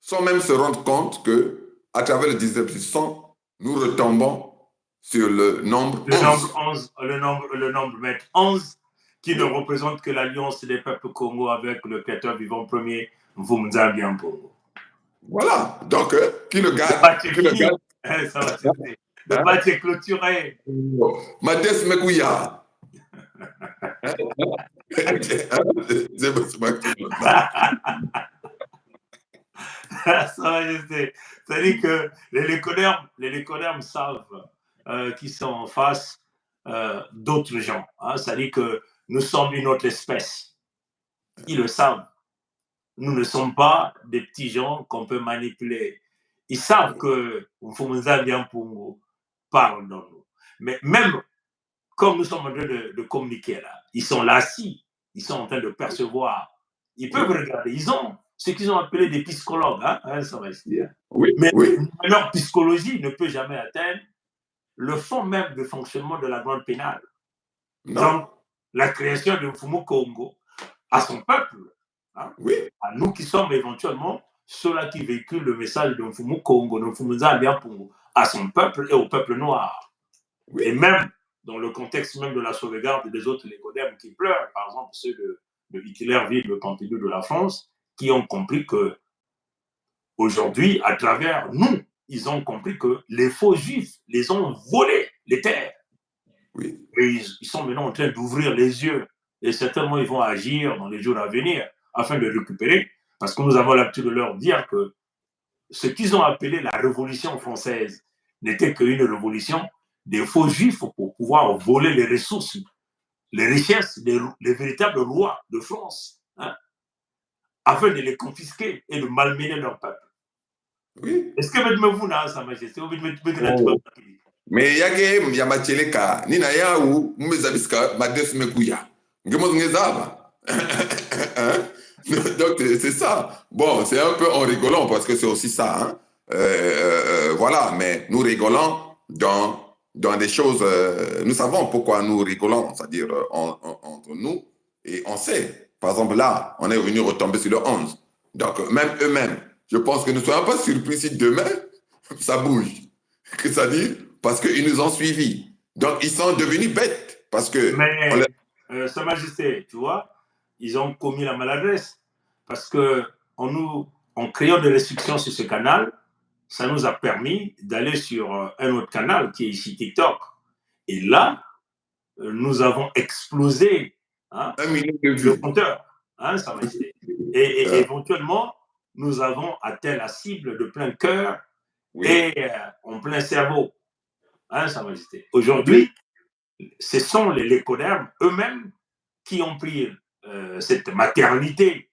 sans même se rendre compte qu'à travers le 19 100, nous retombons sur le nombre 11. Le nombre mètre 11, qui ne représente que l'alliance des peuples Congo avec le Créateur vivant premier, Vumza Biampongo. Voilà, donc qui le garde. Ça va, le match est clôturé. Mathias Mekouya. C'est-à-dire que les Lécodermes savent qu'ils sont en face d'autres gens. Hein. C'est-à-dire que nous sommes une autre espèce. Ils le savent. Nous ne sommes pas des petits gens qu'on peut manipuler. Ils savent que Mfumunza Biampungo parle dans nous. Mais même comme nous sommes en train de communiquer là, ils sont là assis, ils sont en train de percevoir. Ils peuvent regarder. Ils ont ce qu'ils ont appelé des psychologues, ça va se dire. Oui, Mais oui. leur psychologie ne peut jamais atteindre le fond même de fonctionnement de la grande pénale. Non. Donc, la création de Mfumu Congo à son peuple, oui. à nous qui sommes éventuellement ceux-là qui véhiculent le message de Mfumu Congo, de Mfumunza Biampungo, à son peuple et au peuple noir. Oui. Et même dans le contexte même de la sauvegarde des autres lécodermes qui pleurent, par exemple ceux de Hitlerville, le Pompidou de la France, qui ont compris que aujourd'hui, à travers nous, ils ont compris que les faux juifs les ont volé les terres. Oui. Et ils sont maintenant en train d'ouvrir les yeux. Et certainement, ils vont agir dans les jours à venir afin de récupérer. Parce que nous avons l'habitude de leur dire que ce qu'ils ont appelé la Révolution française n'était qu'une révolution des faux juifs pour pouvoir voler les ressources, les richesses des véritables rois de France, afin de les confisquer et de malmener leur peuple. Oui. Est-ce que vous n'avez Sa Majesté? Mais yage ya macheleka ni na yau mmezabiska madesmekuya ngemos ngezaba. Donc c'est ça. Bon, c'est un peu en rigolant parce que c'est aussi ça. Voilà, mais nous rigolons dans des choses. Nous savons pourquoi nous rigolons, c'est-à-dire entre nous, et on sait. Par exemple, là, on est venu retomber sur le 11. Donc, même eux-mêmes, je pense que ne soyons pas surpris si demain, ça bouge. Que ça dit? Parce qu'ils nous ont suivis. Donc, ils sont devenus bêtes. Parce que. Mais, Sa Majesté, tu vois, ils ont commis la maladresse. Parce que en créant des restrictions sur ce canal, ça nous a permis d'aller sur un autre canal qui est ici TikTok. Et là, nous avons explosé le compteur, Sa Majesté. Et éventuellement, nous avons atteint la cible de plein cœur et en plein cerveau, Sa Majesté. Aujourd'hui, ce sont les lécodermes eux-mêmes qui ont pris cette maternité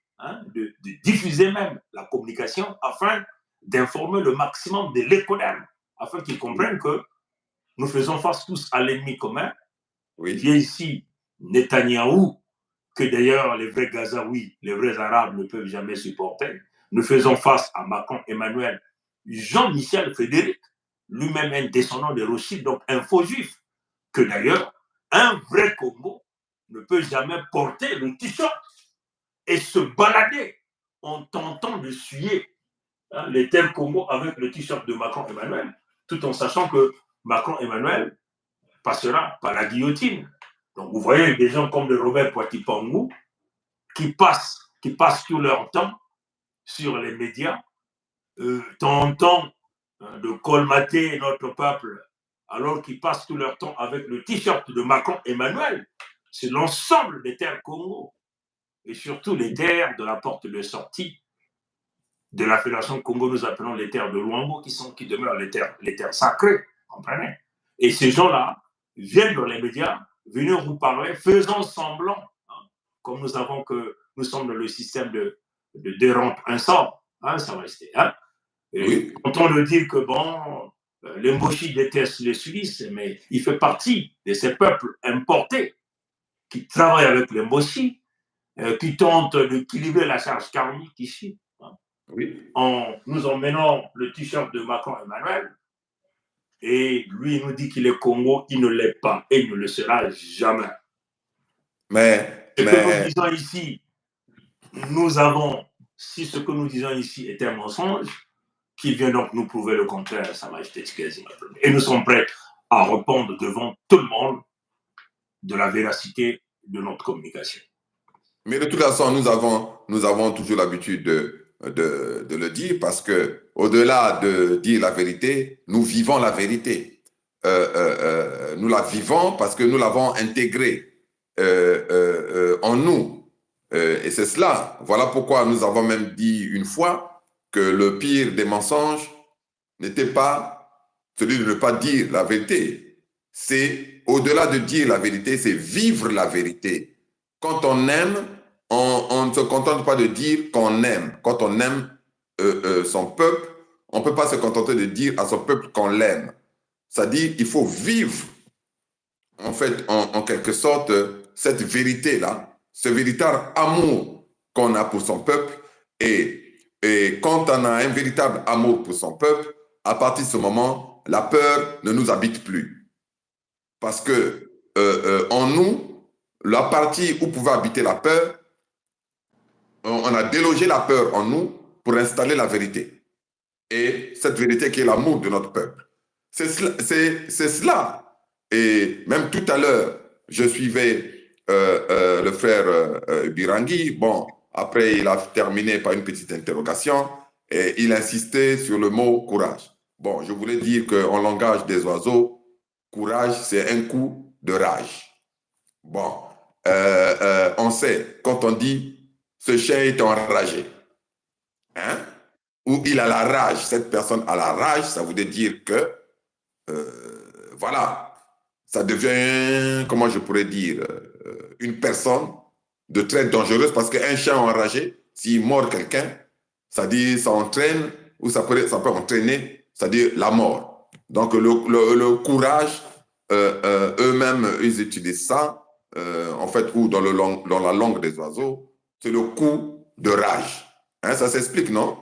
de diffuser même la communication afin d'informer le maximum des lécodermes, afin qu'ils comprennent que nous faisons face tous à l'ennemi commun, qui est ici Netanyahou, que d'ailleurs les vrais Gazaouis, les vrais Arabes ne peuvent jamais supporter. Nous faisons face à Macron Emmanuel, Jean-Michel Frédéric, lui-même un descendant de Rothschild, donc un faux juif, que d'ailleurs un vrai Congo ne peut jamais porter le t-shirt et se balader en tentant de suyer les terres Congo avec le t-shirt de Macron Emmanuel, tout en sachant que Macron Emmanuel passera par la guillotine. Donc vous voyez des gens comme le Robert Poitipangu qui passent tout leur temps sur les médias, tentant de colmater notre peuple, alors qu'ils passent tout leur temps avec le t-shirt de Macron Emmanuel. C'est l'ensemble des terres Congo, et surtout les terres de la porte de sortie de la Fédération Congo, nous appelons les terres de Luango, qui demeurent les terres sacrées, comprenez? Et ces gens-là viennent dans les médias, venir vous parler, faisant semblant, comme nous savons que nous sommes dans le système de rentes un sort, ça va rester. Et quand on dire que bon, les Mochis détestent les Suisses, mais il fait partie de ces peuples importés qui travaillent avec les Mochis, qui tentent d'équilibrer la charge karmique ici. En nous emmenant le t-shirt de Macron Emmanuel, et lui il nous dit qu'il est Congo, il ne l'est pas et il ne le sera jamais. Ce que nous disons ici, si ce que nous disons ici est un mensonge, qu'il vient donc nous prouver le contraire, Sa Majesté. Et nous sommes prêts à répondre devant tout le monde de la véracité de notre communication. Mais de toute façon, nous avons toujours l'habitude de le dire parce que au-delà de dire la vérité, nous vivons la vérité. Nous la vivons parce que nous l'avons intégrée en nous. Et c'est cela. Voilà pourquoi nous avons même dit une fois que le pire des mensonges n'était pas celui de ne pas dire la vérité. C'est au-delà de dire la vérité, c'est vivre la vérité. Quand on aime, on ne se contente pas de dire qu'on aime. Quand on aime son peuple, on ne peut pas se contenter de dire à son peuple qu'on l'aime. C'est-à-dire qu'il faut vivre, en fait, en quelque sorte, cette vérité-là, ce véritable amour qu'on a pour son peuple. Et quand on a un véritable amour pour son peuple, à partir de ce moment, la peur ne nous habite plus. Parce que en nous, la partie où pouvait habiter la peur, on a délogé la peur en nous pour installer la vérité. Et cette vérité qui est l'amour de notre peuple. C'est cela. Et même tout à l'heure, je suivais le frère Birangui. Bon, après, il a terminé par une petite interrogation et il insistait sur le mot courage. Bon, je voulais dire qu'en langage des oiseaux, courage, c'est un coup de rage. Bon, on sait, quand on dit ce chien est enragé, hein, ou il a la rage, cette personne a la rage, ça voudrait dire que, voilà, ça devient, comment je pourrais dire, une personne de très dangereuse parce qu'un chien enragé, s'il mord quelqu'un, ça dit, ça entraîne, ou ça peut entraîner, c'est-à-dire la mort. Donc le courage, eux-mêmes, ils utilisent ça, en fait, ou dans la langue des oiseaux, c'est le coup de rage. Hein, ça s'explique, non?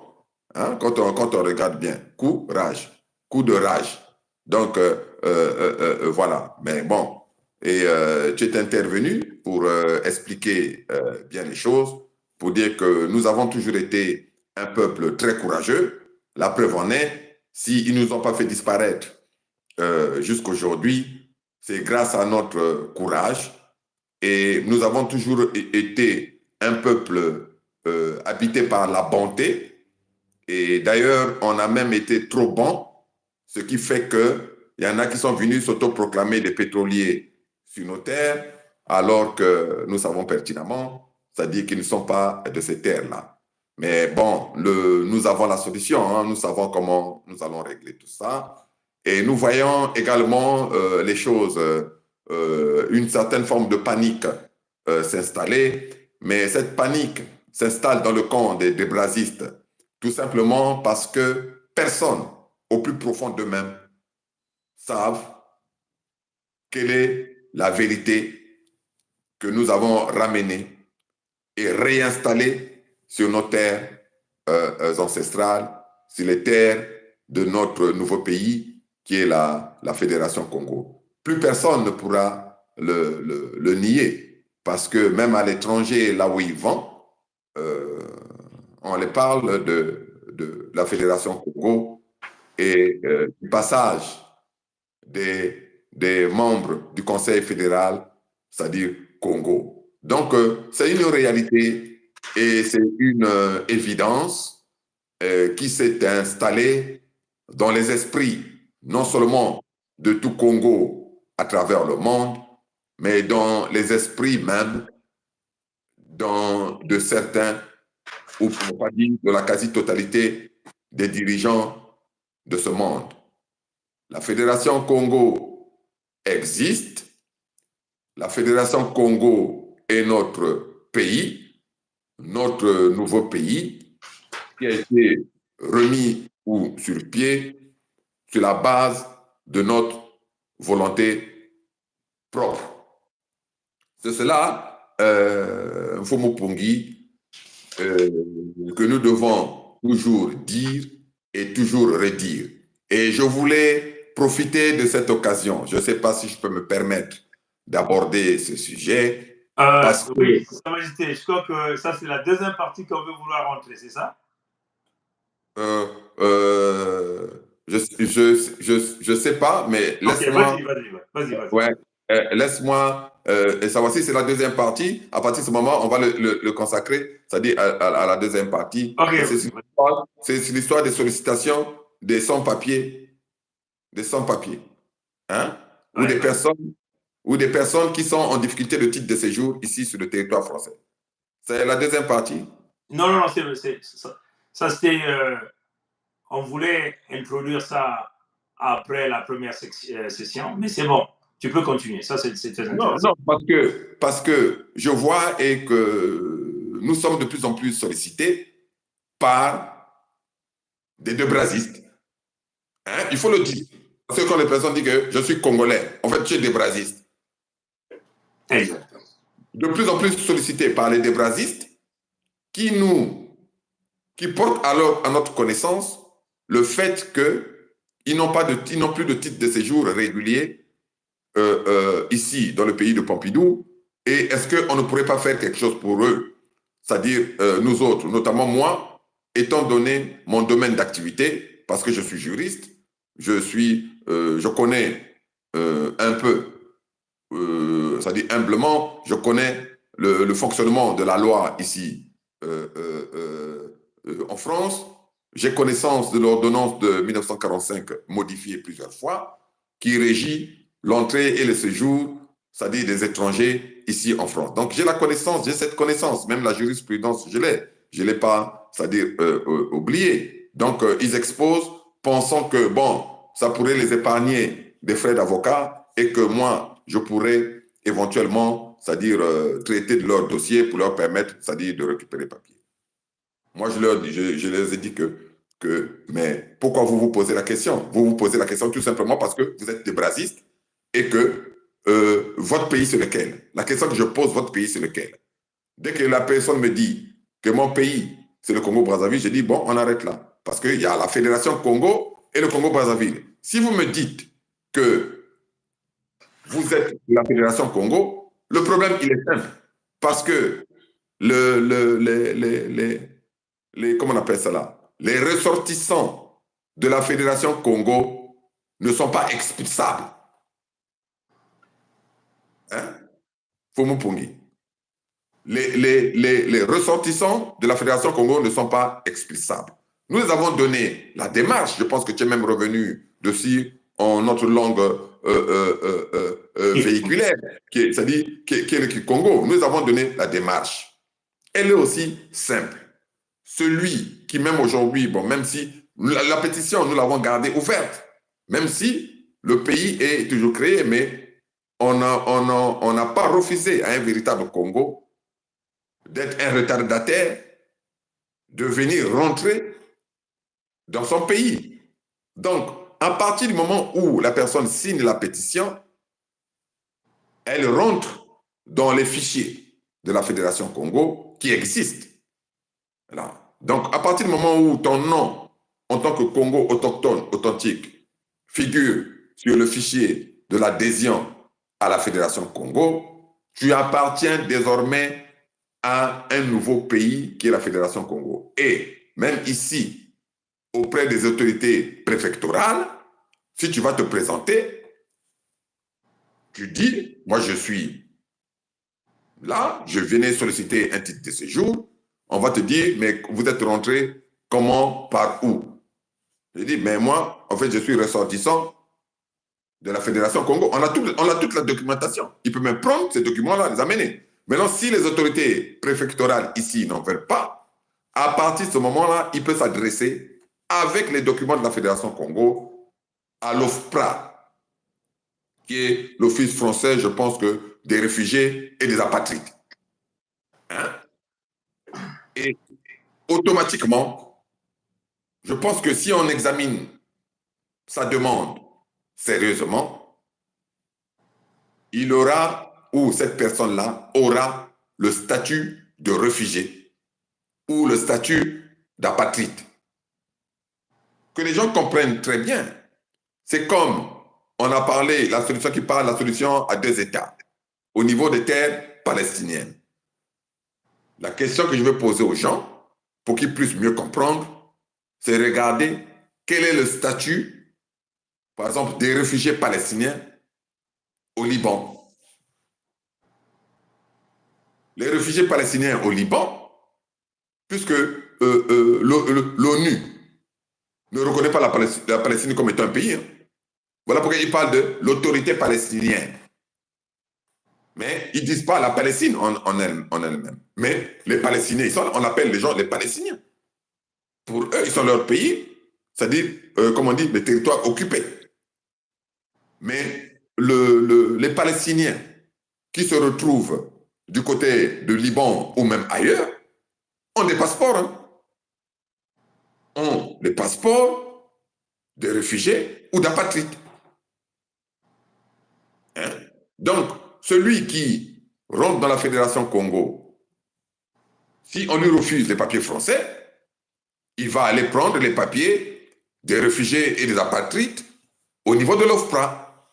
Hein, quand on regarde bien, coup de rage. Donc, voilà. Mais bon, et tu es intervenu pour expliquer bien les choses, pour dire que nous avons toujours été un peuple très courageux. La preuve en est, s'ils ne nous ont pas fait disparaître jusqu'aujourd'hui, c'est grâce à notre courage. Et nous avons toujours été un peuple habité par la bonté. Et d'ailleurs, on a même été trop bon, ce qui fait qu'il y en a qui sont venus s'autoproclamer des pétroliers sur nos terres, alors que nous savons pertinemment, c'est-à-dire qu'ils ne sont pas de ces terres-là. Mais bon, nous avons la solution, hein, nous savons comment nous allons régler tout ça. Et nous voyons également les choses, une certaine forme de panique s'installer, mais cette panique s'installe dans le camp des brasistes, tout simplement parce que personne, au plus profond d'eux-mêmes, savent quelle est la vérité que nous avons ramenée et réinstallée sur nos terres ancestrales, sur les terres de notre nouveau pays, qui est la Fédération Congo. Plus personne ne pourra le nier, parce que même à l'étranger, là où ils vont, on les parle de la Fédération Congo et du passage des membres du Conseil fédéral, c'est-à-dire Congo. Donc, c'est une réalité et c'est une évidence qui s'est installée dans les esprits, non seulement de tout Congo à travers le monde, mais dans les esprits même de certains, ou pour ne pas dire de la quasi-totalité des dirigeants de ce monde. La Fédération Congo existe. La Fédération Congo est notre pays, notre nouveau pays, qui a été remis ou sur pied sur la base de notre volonté propre. C'est cela, Mfumu Pongi, que nous devons toujours dire et toujours redire. Et je voulais profiter de cette occasion. Je ne sais pas si je peux me permettre d'aborder ce sujet. Oui, Sa Majesté, je crois que ça, c'est la deuxième partie qu'on veut vouloir rentrer, c'est ça? Je sais pas, mais laisse-moi. Ok, vas-y. Ouais, laisse-moi. Et ça voici, c'est la deuxième partie. À partir de ce moment, on va le consacrer, c'est-à-dire à la deuxième partie. Okay. C'est l'histoire des sollicitations des sans-papiers. Des sans-papiers. Hein? Ou des personnes qui sont en difficulté de titre de séjour ici sur le territoire français. C'est la deuxième partie. Non, ça c'était. On voulait introduire ça après la première session, mais c'est bon, tu peux continuer. Ça, c'est très intéressant. Non, parce que je vois et que nous sommes de plus en plus sollicités par des débrasistes. Hein, il faut le dire. Parce que quand les personnes disent que je suis congolais, en fait, tu es débrasiste. Exactement. De plus en plus sollicité par les débrasistes qui portent alors à notre connaissance le fait qu'ils n'ont plus de titre de séjour régulier ici, dans le pays de Pompidou. Et est-ce qu'on ne pourrait pas faire quelque chose pour eux? C'est-à-dire, nous autres, notamment moi, étant donné mon domaine d'activité, parce que je suis juriste, je connais un peu, c'est-à-dire humblement, je connais le fonctionnement de la loi ici en France. J'ai connaissance de l'ordonnance de 1945 modifiée plusieurs fois, qui régit l'entrée et le séjour, c'est-à-dire des étrangers ici en France. Donc j'ai cette connaissance, même la jurisprudence, je ne l'ai pas, c'est-à-dire oubliée. Donc ils exposent, pensant que bon, ça pourrait les épargner des frais d'avocat et que moi, je pourrais éventuellement, c'est-à-dire traiter de leur dossier pour leur permettre, c'est-à-dire de récupérer papier. Moi, je leur ai dit mais pourquoi vous vous posez la question? Vous vous posez la question tout simplement parce que vous êtes des brasistes et que votre pays, c'est lequel? La question que je pose, votre pays, c'est lequel? Dès que la personne me dit que mon pays, c'est le Congo-Brazzaville, je dis, bon, on arrête là. Parce qu'il y a la Fédération Congo et le Congo-Brazzaville. Si vous me dites que vous êtes la Fédération Congo, le problème, il est simple. Parce que comment on appelle ça là? Les ressortissants de la Fédération Congo ne sont pas expulsables. Hein? Fomupungi. Les ressortissants de la Fédération Congo ne sont pas expulsables. Nous avons donné la démarche, je pense que tu es même revenu dessus en notre langue véhiculaire, c'est-à-dire qui est le Congo. Nous avons donné la démarche. Elle est aussi simple. Celui qui, même aujourd'hui, bon, même si la pétition, nous l'avons gardée ouverte, même si le pays est toujours créé, mais on n'a pas refusé à un véritable Congo d'être un retardataire, de venir rentrer dans son pays. Donc, à partir du moment où la personne signe la pétition, elle rentre dans les fichiers de la Fédération Congo qui existent. Voilà. Donc, à partir du moment où ton nom, en tant que Congo autochtone, authentique, figure sur le fichier de l'adhésion à la Fédération Congo, tu appartiens désormais à un nouveau pays qui est la Fédération Congo. Et même ici, auprès des autorités préfectorales, si tu vas te présenter, tu dis, moi je suis là, je venais solliciter un titre de séjour, on va te dire, mais vous êtes rentré comment, par où? Je dis, mais moi, en fait, je suis ressortissant de la Fédération Congo. On a toute la documentation. Il peut même prendre ces documents-là, les amener. Maintenant, si les autorités préfectorales ici n'en veulent pas, à partir de ce moment-là, il peut s'adresser avec les documents de la Fédération Congo à l'OFPRA, qui est l'Office français, je pense que, des réfugiés et des apatrides. Hein? Et automatiquement, je pense que si on examine sa demande sérieusement, il aura, ou cette personne-là aura le statut de réfugié ou le statut d'apatride. Que les gens comprennent très bien. C'est comme on a parlé, la solution à 2 États au niveau des terres palestiniennes. La question que je veux poser aux gens, pour qu'ils puissent mieux comprendre, c'est regarder quel est le statut, par exemple, des réfugiés palestiniens au Liban. Les réfugiés palestiniens au Liban, puisque l'ONU ne reconnaît pas la Palestine comme étant un pays. Hein. Voilà pourquoi ils parlent de l'autorité palestinienne. Mais ils ne disent pas la Palestine en elle-même. Mais les Palestiniens, on appelle les gens les Palestiniens. Pour eux, ils sont leur pays, c'est-à-dire, comme on dit, les territoires occupés. Mais les Palestiniens qui se retrouvent du côté du Liban ou même ailleurs ont des passeports. Hein. ont le passeport de réfugiés ou d'apatrides. Hein? Donc, celui qui rentre dans la Fédération Congo, si on lui refuse les papiers français, il va aller prendre les papiers des réfugiés et des apatrides au niveau de l'OFPRA.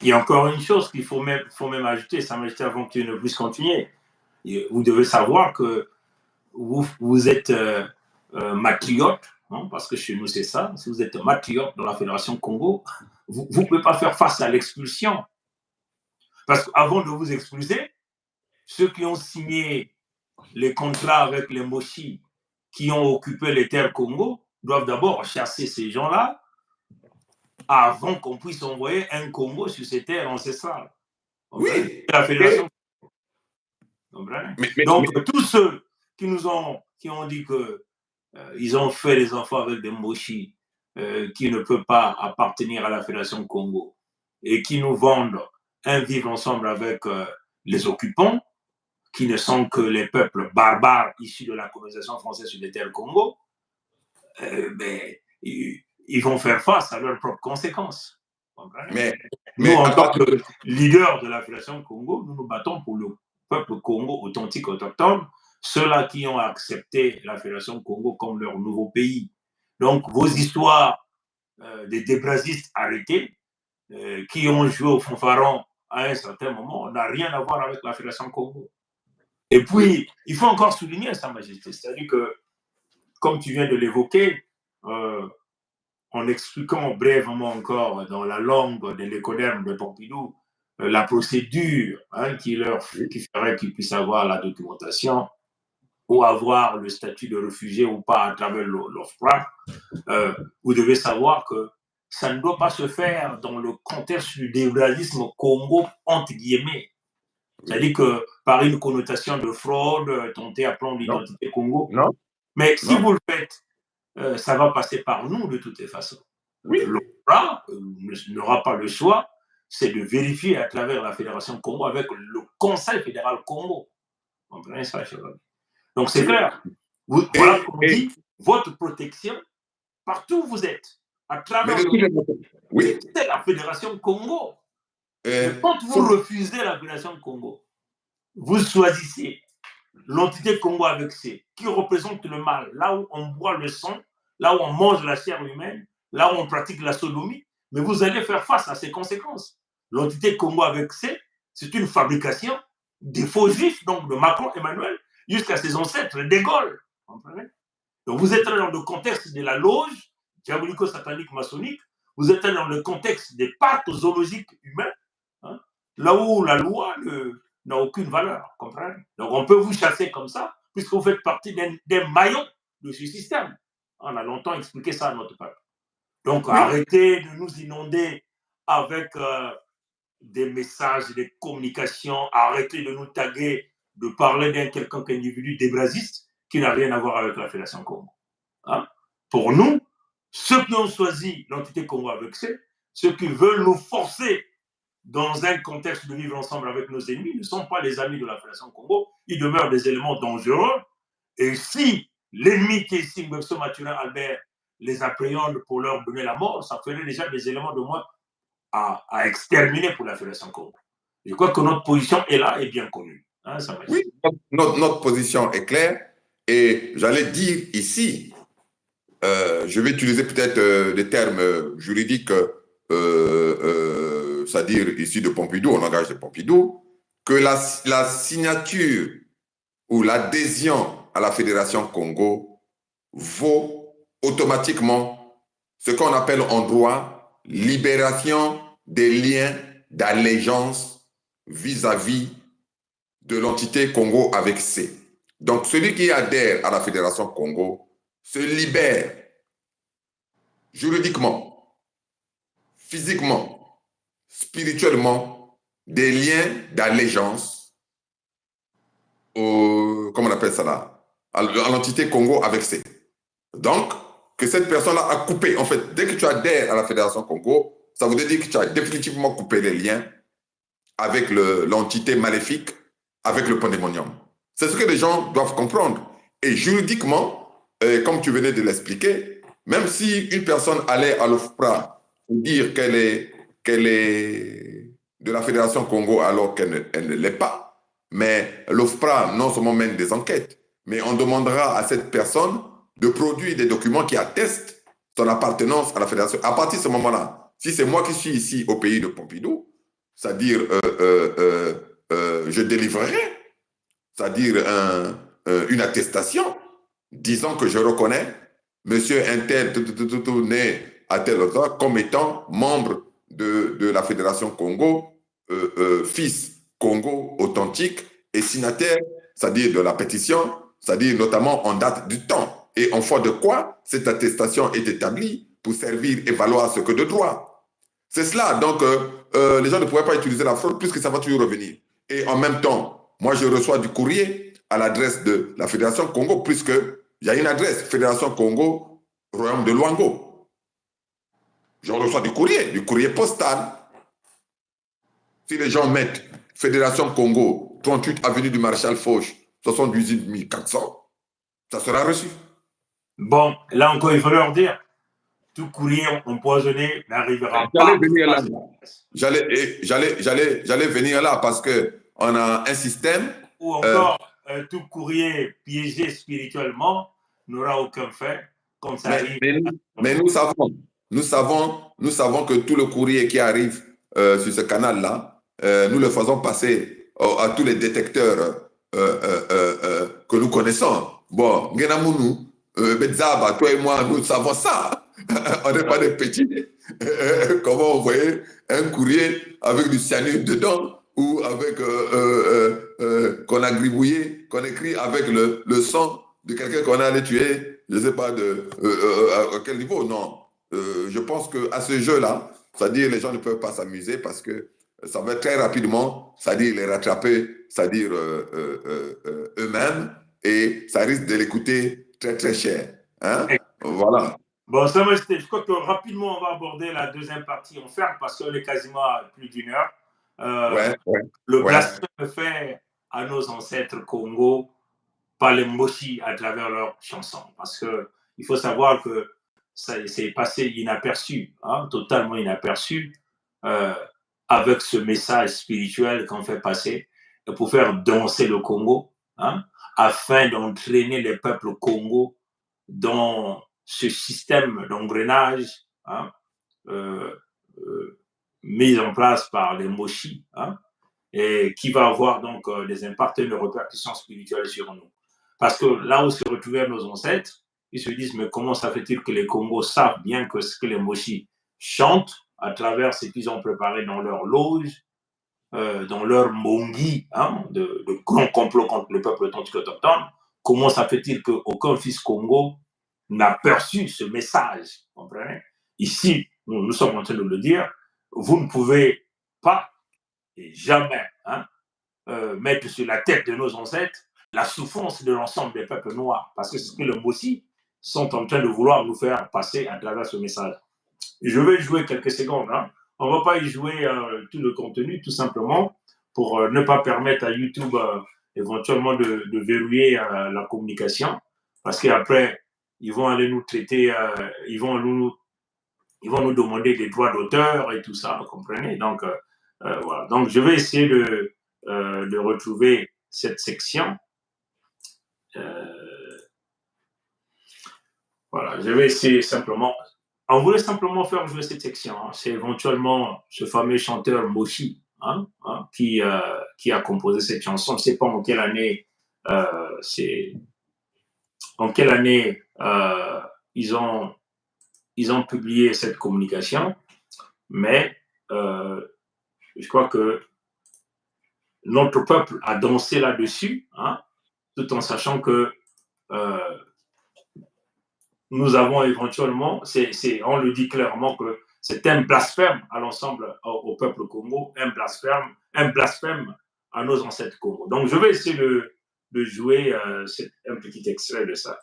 Il y a encore une chose qu'il faut même ajouter, Sa Majesté, avant que tu ne puisses continuer. Vous devez savoir que vous êtes matriote, hein, parce que chez nous c'est ça. Si vous êtes matriote dans la Fédération Congo, vous ne pouvez pas faire face à l'expulsion. Parce qu'avant de vous expulser, ceux qui ont signé les contrats avec les Moshi, qui ont occupé les terres Congo, doivent d'abord chasser ces gens-là avant qu'on puisse envoyer un Congo sur ces terres ancestrales. Oui. La Fédération. Donc, tous ceux qui ont dit que ils ont fait les enfants avec des Moshi qui ne peuvent pas appartenir à la Fédération Congo et qui nous vendent un vivre ensemble avec les occupants, qui ne sont que les peuples barbares issus de la colonisation française sur les terres Congo, ils vont faire face à leurs propres conséquences. Nous, en tant que leaders de la Fédération Congo, nous nous battons pour le peuple Congo authentique, autochtone, ceux-là qui ont accepté la Fédération Congo comme leur nouveau pays. Donc, vos histoires des débrasistes arrêtés, qui ont joué au fanfaron à un certain moment, n'a rien à voir avec la Fédération Congo. Et puis, il faut encore souligner, Sa Majesté, c'est-à-dire que, comme tu viens de l'évoquer, en expliquant brièvement encore dans la langue de l'écoderme de Pompidou, la procédure qui ferait qu'ils puissent avoir la documentation ou avoir le statut de réfugié ou pas à travers l'OFPRA, vous devez savoir que ça ne doit pas se faire dans le contexte du débralisme Congo, entre guillemets. C'est-à-dire que par une connotation de fraude, tenter à prendre l'identité Congo. Non. Mais si vous le faites, ça va passer par nous de toutes les façons. Oui. L'OFPRA n'aura pas le choix, c'est de vérifier à travers la Fédération Congo avec le Conseil fédéral Congo. Vous comprenez ça, Cheval? Donc c'est clair. Voilà comme on dit, votre protection, partout où vous êtes, à travers c'est la Fédération Congo. Quand vous refusez la Fédération Congo, vous choisissez l'entité Congo avec C, qui représente le mal, là où on boit le sang, là où on mange la chair humaine, là où on pratique la sodomie, mais vous allez faire face à ces conséquences. L'entité Congo avec C, c'est une fabrication des faux juifs, donc de Macron Emmanuel, jusqu'à ses ancêtres, de Gaulle. Donc vous êtes dans le contexte de la loge diabolico-satanique maçonnique, vous êtes dans le contexte des parcs zoologiques humains, hein, là où la loi n'a aucune valeur, comprenez? Donc on peut vous chasser comme ça, puisque vous faites partie des maillons de ce système. On a longtemps expliqué ça à notre peuple. Donc arrêtez de nous inonder avec des messages, des communications, arrêtez de nous taguer, de parler d'un quelconque individu débrasiste qui n'a rien à voir avec la Fédération Congo. Hein? Pour nous, ceux qui ont choisi l'entité Congo avec ceux qui veulent nous forcer dans un contexte de vivre ensemble avec nos ennemis, ne sont pas les amis de la Fédération Congo, ils demeurent des éléments dangereux. Et si l'ennemi qui est ici, Mbemso Mathurin Albert, les appréhende pour leur donner la mort, ça ferait déjà des éléments de moins à exterminer pour la Fédération Congo. Je crois que notre position est là et bien connue. Hein, oui, notre position est claire. Et j'allais dire ici, je vais utiliser peut-être des termes juridiques, c'est-à-dire ici de Pompidou, en langage de Pompidou, que la signature ou l'adhésion à la Fédération Congo vaut automatiquement ce qu'on appelle en droit libération des liens d'allégeance vis-à-vis de l'entité Congo avec C. Donc, celui qui adhère à la Fédération Congo se libère juridiquement, physiquement, spirituellement des liens d'allégeance comment on appelle ça là, à l'entité Congo avec C. Donc, que cette personne-là a coupé, en fait, dès que tu adhères à la Fédération Congo, ça veut dire que tu as définitivement coupé les liens avec l'entité maléfique, avec le pandémonium. C'est ce que les gens doivent comprendre. Et juridiquement, comme tu venais de l'expliquer, même si une personne allait à l'OFPRA dire qu'elle est de la Fédération Congo alors elle ne l'est pas, mais l'OFPRA non seulement mène des enquêtes, mais on demandera à cette personne de produire des documents qui attestent son appartenance à la Fédération. À partir de ce moment-là, si c'est moi qui suis ici au pays de Pompidou, c'est-à-dire je délivrerai, c'est-à-dire une attestation disant que je reconnais monsieur Intel né à tel endroit comme étant membre de la Fédération Congo, fils Congo authentique et signataire, c'est-à-dire de la pétition, c'est-à-dire notamment en date du temps et en foi de quoi cette attestation est établie pour servir et valoir ce que de droit. C'est cela. Donc, les gens ne pourraient pas utiliser la fraude puisque ça va toujours revenir. Et en même temps, moi, je reçois du courrier à l'adresse de la Fédération Congo, puisque il y a une adresse, Fédération Congo, Royaume de Luango. Je reçois du courrier postal. Si les gens mettent Fédération Congo, 38 avenue du Maréchal Foch, 78 400, ça sera reçu. Bon, là encore, il faut leur dire, tout courrier empoisonné n'arrivera pas. J'allais venir là parce qu'on a un système. Ou encore, tout courrier piégé spirituellement n'aura aucun fait. Comme ça arrive. Mais nous savons que tout le courrier qui arrive sur ce canal-là, nous le faisons passer à tous les détecteurs que nous connaissons. Bon, Ngenamounou, Bedzaba, toi et moi, nous savons ça. On n'est pas des petits. Comment envoyer un courrier avec du cyanure dedans ou avec qu'on a gribouillé, qu'on écrit avec le sang de quelqu'un qu'on a allé tuer, je ne sais pas à quel niveau, non. Je pense qu'à ce jeu-là, c'est-à-dire les gens ne peuvent pas s'amuser parce que ça va très rapidement, c'est-à-dire les rattraper, c'est-à-dire eux-mêmes, et ça risque de les coûter très très cher. Hein? Voilà. Bon, ça va, je crois que rapidement on va aborder la deuxième partie. On ferme parce qu'on est quasiment à plus d'une heure. Le blasphème fait à nos ancêtres Congo par les Moshi à travers leurs chansons. Parce qu'il faut savoir que ça s'est passé inaperçu, hein, totalement inaperçu, avec ce message spirituel qu'on fait passer pour faire danser le Congo, hein, afin d'entraîner les peuples Congo dans ce système d'engrenage, hein, mis en place par les Moshi, hein, et qui va avoir donc des impacts et des répercussions spirituelles sur nous. Parce que là où se retrouvaient nos ancêtres, ils se disent, mais comment ça fait-il que les Congos savent bien que ce que les Moshi chantent à travers ce qu'ils ont préparé dans leur loge, dans leur mongi, hein, de grands complots contre le peuple authentique autochtone, comment ça fait-il qu'aucun fils Congo n'a perçu ce message, comprenez? Ici, nous sommes en train de le dire, vous ne pouvez pas et jamais, hein, mettre sur la tête de nos ancêtres la souffrance de l'ensemble des peuples noirs, parce que c'est ce que les Mossi sont en train de vouloir nous faire passer à travers ce message. Je vais jouer quelques secondes. Hein. On ne va pas y jouer tout le contenu, tout simplement, pour ne pas permettre à YouTube éventuellement de verrouiller la communication, parce qu'après, ils vont aller nous traiter, ils vont nous demander des droits d'auteur et tout ça, vous comprenez? Donc, voilà. Donc, je vais essayer de retrouver cette section. Voilà, je vais essayer simplement. On voulait simplement faire jouer cette section. Hein. C'est éventuellement ce fameux chanteur Moshi qui a composé cette chanson. Je ne sais pas en quelle année ils ont publié cette communication, mais je crois que notre peuple a dansé là-dessus, hein, tout en sachant que nous avons éventuellement, on le dit clairement que c'est un blasphème à l'ensemble, au peuple Congo, un blasphème à nos ancêtres Congo. Donc je vais essayer de jouer un petit extrait de ça.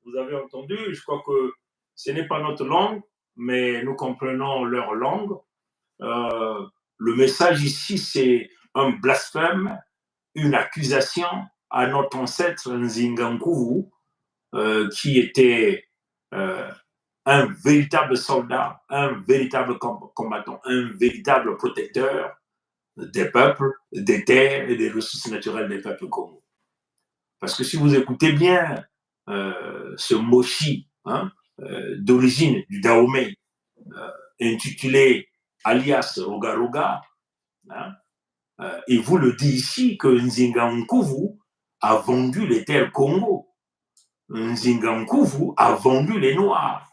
vous avez entendu, je crois que ce n'est pas notre langue, mais nous comprenons leur langue. Le message ici, c'est un blasphème, une accusation à notre ancêtre Nzingankuvu, qui était un véritable soldat, un véritable combattant, un véritable protecteur des peuples, des terres et des ressources naturelles des peuples congolais. Parce que si vous écoutez bien ce mochi d'origine du Dahomey, intitulé alias Roga Roga, hein, il vous le dit ici que Nzingankuvu a vendu les terres Congo. Nzingankuvu a vendu les Noirs.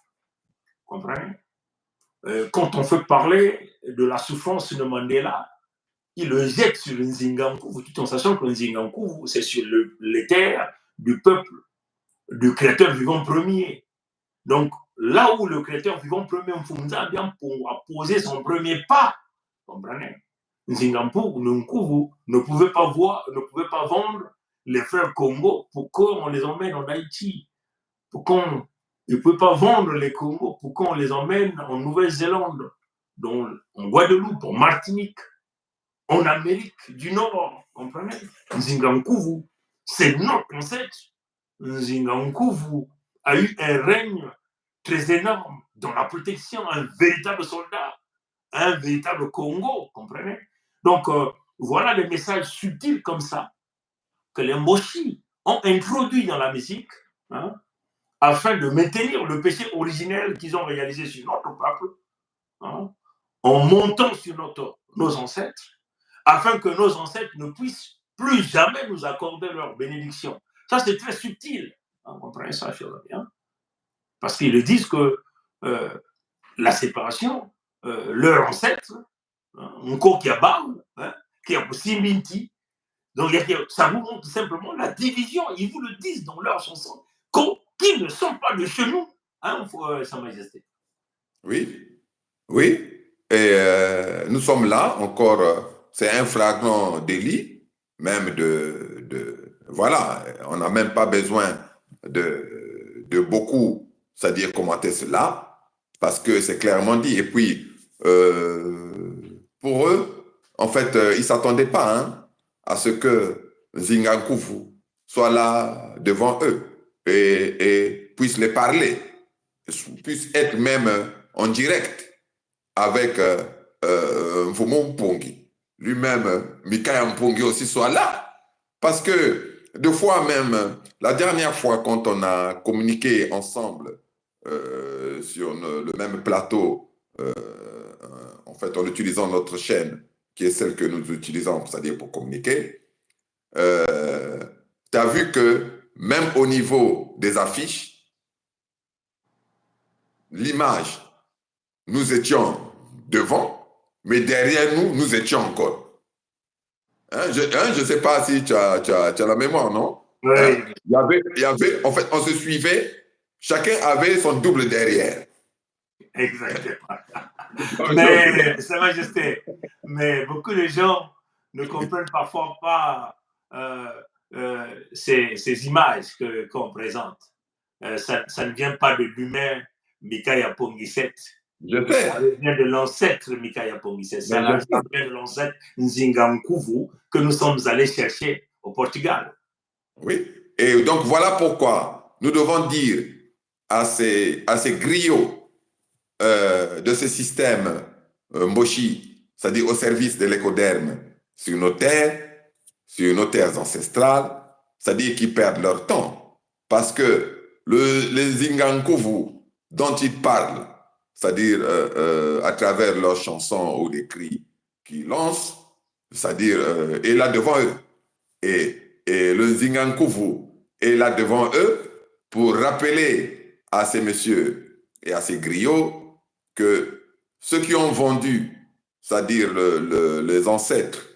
Comprenez? Quand on fait parler de la souffrance de Mandela, il le jette sur Nzingankuvu, tout en sachant que Nzingankuvu, c'est sur les terres du peuple, du créateur vivant premier. Donc, là où le créateur vivant premier, Mfunza, a posé son premier pas, comprenez? Nzingankuvu ne pouvait pas vendre les frères Congo pour qu'on les emmène en Haïti. Il ne pouvait pas vendre les Congos pour qu'on les emmène en Nouvelle-Zélande, en Guadeloupe, en Martinique, en Amérique du Nord, comprenez? Nzingankuvu, c'est notre ancêtre. Nzingankuvu a eu un règne très énorme dans la protection, un véritable soldat, un véritable Congo, comprenez? Donc, voilà les messages subtils comme ça que les Moshi ont introduits dans la musique, hein, afin de maintenir le péché originel qu'ils ont réalisé sur notre peuple, hein, en montant sur nos ancêtres, afin que nos ancêtres ne puissent plus jamais nous accorder leur bénédiction. Ça, c'est très subtil. Vous comprenez ça, cher ami, hein? Parce qu'ils disent que la séparation, leur ancêtre, Nko Kiabao, Kiabusiminti, donc ça vous montre simplement la division. Ils vous le disent dans leurs chansons, qu'ils ne sont pas de chez nous, hein, Sa Majesté. Oui, oui. Et nous sommes là encore, c'est un flagrant délit, même voilà, on n'a même pas besoin de beaucoup, c'est-à-dire commenter cela, parce que c'est clairement dit. Et puis, pour eux, en fait, ils ne s'attendaient pas, hein, à ce que Nzingankuvu soit là devant eux et puisse les parler, puisse être même en direct avec Mfumu Mpongi. Lui-même, Mikaya Mpongi aussi soit là. Parce que, deux fois même, la dernière fois quand on a communiqué ensemble sur le même plateau, en fait en utilisant notre chaîne, qui est celle que nous utilisons, c'est-à-dire pour communiquer, tu as vu que même au niveau des affiches, l'image, nous étions devant, mais derrière nous, nous étions encore. Je ne sais pas si tu as la mémoire, non? Oui. Hein? Il y avait, en fait, on se suivait, chacun avait son double derrière. Exactement. Mais, Sa Majesté, mais beaucoup de gens ne comprennent parfois pas ces images qu'on présente. Ça ne vient pas de l'humain Mikaya Pongiset. Je sais. Ça vient de l'ancêtre Mikaya Pongiset. Ça vient de l'ancêtre Nzingankuvu que nous sommes allés chercher au Portugal. Oui. Et donc voilà pourquoi nous devons dire à ces griots de ce système Moshi, c'est-à-dire au service de l'écoderme sur nos terres ancestrales, c'est-à-dire qu'ils perdent leur temps. Parce que les Zingankuvu dont ils parlent, c'est-à-dire à travers leurs chansons ou des cris qu'ils lancent, c'est-à-dire est là devant eux. Et le Zingankuvu est là devant eux pour rappeler à ces messieurs et à ces griots que ceux qui ont vendu, c'est-à-dire les ancêtres,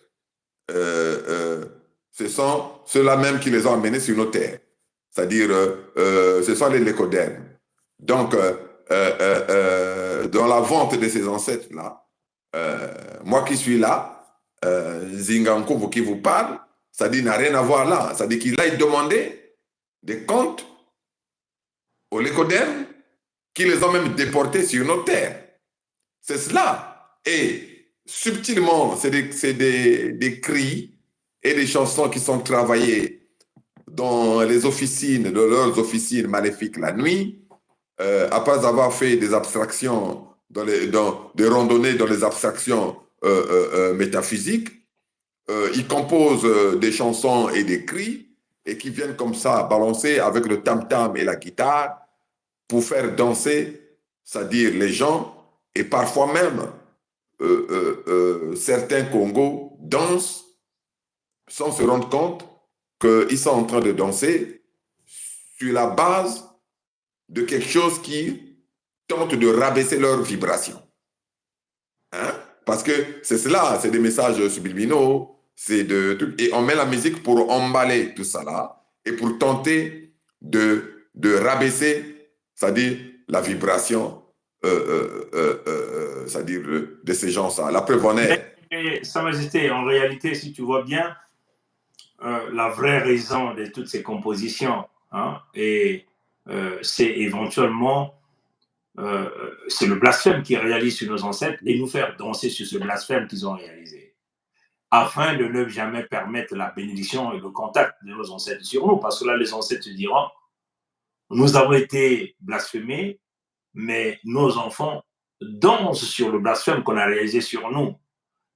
ce sont ceux-là même qui les ont amenés sur nos terres. C'est-à-dire, ce sont les lécodermes. Donc, dans la vente de ces ancêtres-là, moi qui suis là, Zingankuvu qui vous parle, ça dit n'a rien à voir là. Ça dit qu'il aille demander des comptes les Codernes, qui les ont même déportés sur nos terres. C'est cela. Et subtilement, c'est des cris et des chansons qui sont travaillées dans les officines, de leurs officines maléfiques la nuit, après avoir fait des abstractions, des randonnées dans les abstractions métaphysiques, ils composent des chansons et des cris et qui viennent comme ça balancer avec le tam-tam et la guitare pour faire danser, c'est-à-dire les gens, et parfois même certains Congos dansent sans se rendre compte qu'ils sont en train de danser sur la base de quelque chose qui tente de rabaisser leur vibration. Hein? Parce que c'est cela, c'est des messages subliminaux, et on met la musique pour emballer tout ça là, et pour tenter de rabaisser, c'est-à-dire la vibration, c'est-à-dire de ces gens-là. La preuve en est. Mais, Sa Majesté, en réalité, si tu vois bien, la vraie raison de toutes ces compositions, hein, c'est éventuellement c'est le blasphème qu'ils réalisent sur nos ancêtres et nous faire danser sur ce blasphème qu'ils ont réalisé, afin de ne jamais permettre la bénédiction et le contact de nos ancêtres sur nous, parce que là, les ancêtres diront, nous avons été blasphémés, mais nos enfants dansent sur le blasphème qu'on a réalisé sur nous.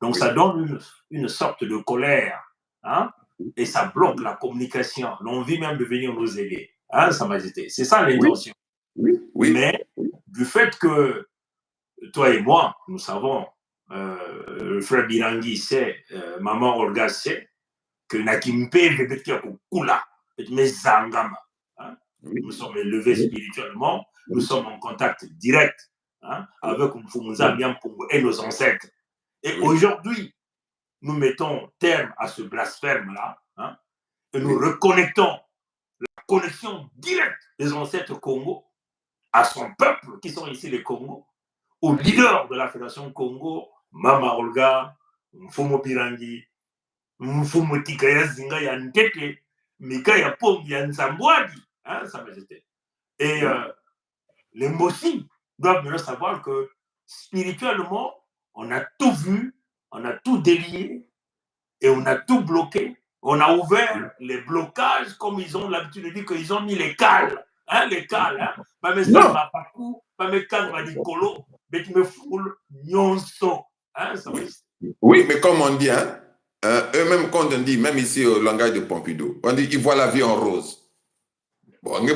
Donc, ça donne une sorte de colère, hein, et ça bloque la communication, l'envie même de venir nous aider, hein, Sa Majesté. C'est ça l'intention. Oui. Mais du fait que toi et moi, nous savons, le frère Birangi sait, maman Olga sait, que Nakimpe Bebetia Kula, mais Zangama. Hein? Nous sommes élevés spirituellement, nous sommes en contact direct, hein, avec Mfumuza Miampungu et nos ancêtres. Et aujourd'hui, nous mettons terme à ce blasphème-là, hein, et nous reconnectons la connexion directe des ancêtres Congo à son peuple, qui sont ici les Congo, au leader de la Fédération Congo, Mama Olga, Mfumo Birangi, Mfumo Tikaya Zinga ya Ntete, Mika ya Pongi ya Nzambwadi, hein, Sa Majesté. Et les Mossi doivent maintenant savoir que spirituellement, on a tout vu, on a tout délié et on a tout bloqué. On a ouvert les blocages, comme ils ont l'habitude de dire qu'ils ont mis les cales. Hein, les cales, hein. Pas me samba pakou, pas me calma di colo, mais tu me foules nyonso. Hein, ça va. Oui, mais comme on dit, hein, eux-mêmes, quand on dit, même ici au langage de Pompidou, on dit qu'ils voient la vie en rose. Bon, non?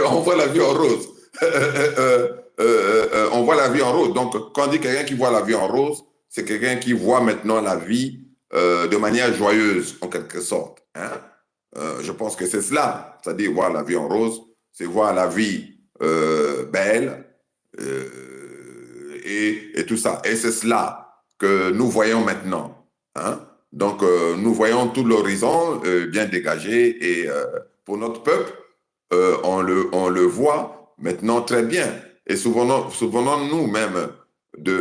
On voit la vie en rose. On voit la vie en rose. Donc, quand on dit quelqu'un qui voit la vie en rose, c'est quelqu'un qui voit maintenant la vie de manière joyeuse, en quelque sorte. Hein? Je pense que c'est cela. C'est-à-dire voir la vie en rose, c'est voir la vie belle et tout ça. Et c'est cela que nous voyons maintenant. Hein? Donc, nous voyons tout l'horizon bien dégagé et pour notre peuple, on le voit maintenant très bien. Et souvenons-nous même du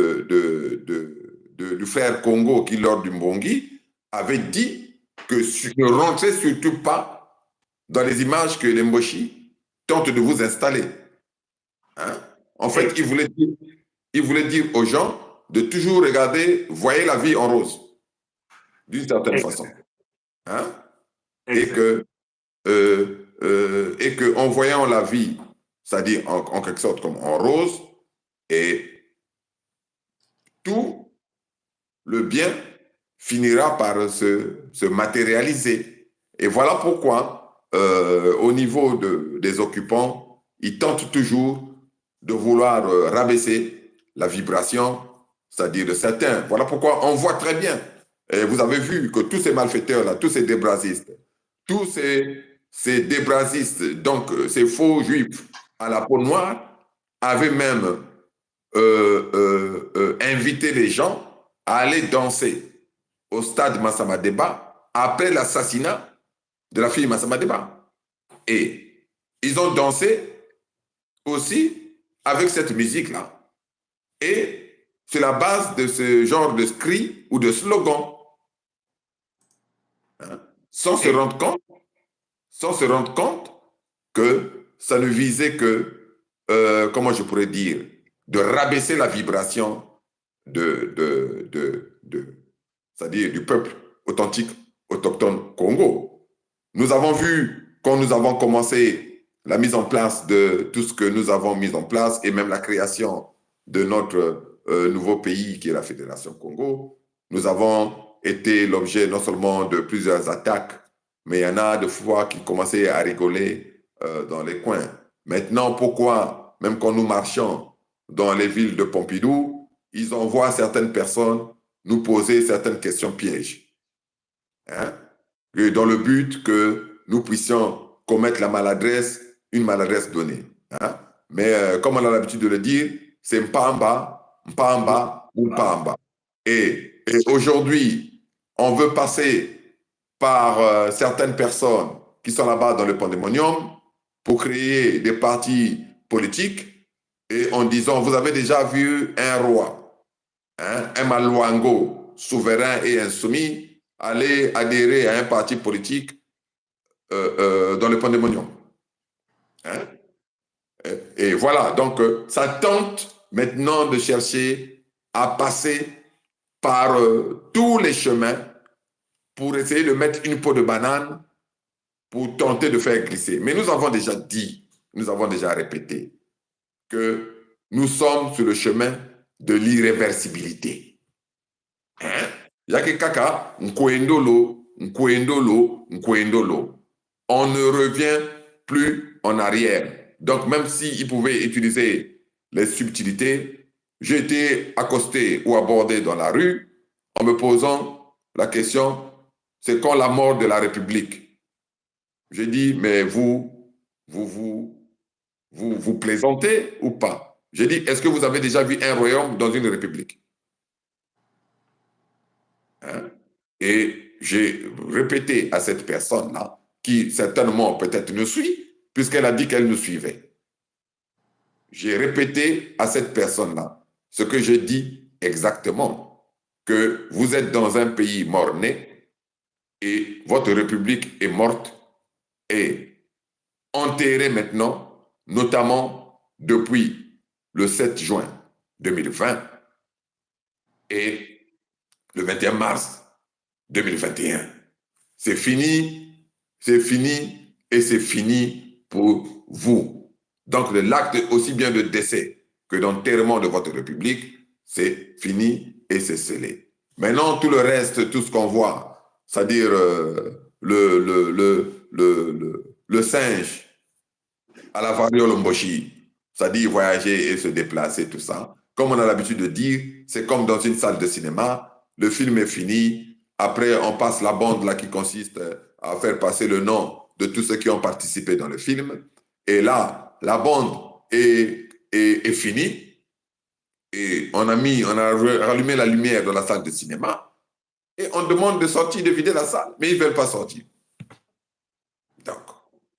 frère Congo qui, lors du Mbongi, avait dit que ne rentrez surtout pas dans les images que les Mboshi tentent de vous installer. Hein? En fait, il voulait dire aux gens de toujours regarder, voyez la vie en rose, d'une certaine façon. Hein? Et que en voyant la vie, c'est-à-dire en quelque sorte comme en rose, et tout le bien finira par se matérialiser. Et voilà pourquoi, au niveau des occupants, ils tentent toujours de vouloir rabaisser la vibration, c'est-à-dire de certains. Voilà pourquoi on voit très bien, et vous avez vu que tous ces malfaiteurs-là, tous ces débrasistes, tous ces débrasistes, donc ces faux juifs à la peau noire, avaient même invité les gens à aller danser au stade Massama Deba après l'assassinat de la fille Massama Deba. Et ils ont dansé aussi avec cette musique-là. Et c'est la base de ce genre de cri ou de slogan. Hein? Sans se rendre compte que ça ne visait que, comment je pourrais dire, de rabaisser la vibration c'est-à-dire du peuple authentique, autochtone Congo. Nous avons vu, quand nous avons commencé la mise en place de tout ce que nous avons mis en place et même la création de notre nouveau pays qui est la Fédération Congo, nous avons été l'objet non seulement de plusieurs attaques, mais il y en a de fois qui commençaient à rigoler dans les coins. Maintenant, pourquoi, même quand nous marchons dans les villes de Pompidou, ils envoient certaines personnes nous poser certaines questions pièges, hein? Et dans le but que nous puissions commettre la maladresse, une maladresse donnée. Hein? Mais comme on a l'habitude de le dire, c'est Mpamba ou Mpamba. Et aujourd'hui, on veut passer par certaines personnes qui sont là-bas dans le pandémonium pour créer des partis politiques et en disant, vous avez déjà vu un roi, hein, un Malouango souverain et insoumis aller adhérer à un parti politique dans le pandémonium. Hein? Et voilà, donc ça tente maintenant de chercher à passer par tous les chemins pour essayer de mettre une peau de banane pour tenter de faire glisser. Mais nous avons déjà dit, nous avons déjà répété que nous sommes sur le chemin de l'irréversibilité. Hein? Yake kaka, nkwendolo. On ne revient plus en arrière. Donc, même s'ils pouvaient utiliser les subtilités, j'ai été accosté ou abordé dans la rue en me posant la question, c'est quand la mort de la République? J'ai dit, mais vous plaisantez ou pas? J'ai dit, est-ce que vous avez déjà vu un royaume dans une république? Hein? Et j'ai répété à cette personne-là, qui certainement peut-être nous suit, puisqu'elle a dit qu'elle nous suivait. J'ai répété à cette personne-là ce que je dis exactement, que vous êtes dans un pays mort-né et votre république est morte et enterrée maintenant, notamment depuis le 7 juin 2020 et le 21 mars 2021. C'est fini et c'est fini pour vous. Donc l'acte aussi bien de décès que d'enterrement de votre République, c'est fini et c'est scellé. Maintenant, tout le reste, tout ce qu'on voit, c'est-à-dire le singe à la variole Mboshi, c'est-à-dire voyager et se déplacer, tout ça, comme on a l'habitude de dire, c'est comme dans une salle de cinéma, le film est fini, après on passe la bande là qui consiste à faire passer le nom de tous ceux qui ont participé dans le film, et là, la bande est finie, et on a rallumé la lumière dans la salle de cinéma, et on demande de sortir, de vider la salle, mais ils ne veulent pas sortir. Donc,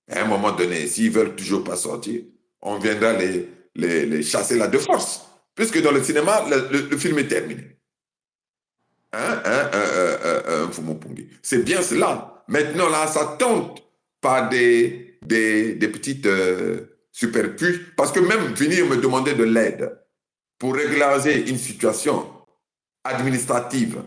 à un moment donné, s'ils ne veulent toujours pas sortir, on viendra les chasser là de force. Puisque dans le cinéma, le film est terminé. C'est bien cela. Maintenant, là, ça tente par des petites superpuces. Parce que même venir me demander de l'aide pour régulariser une situation administrative,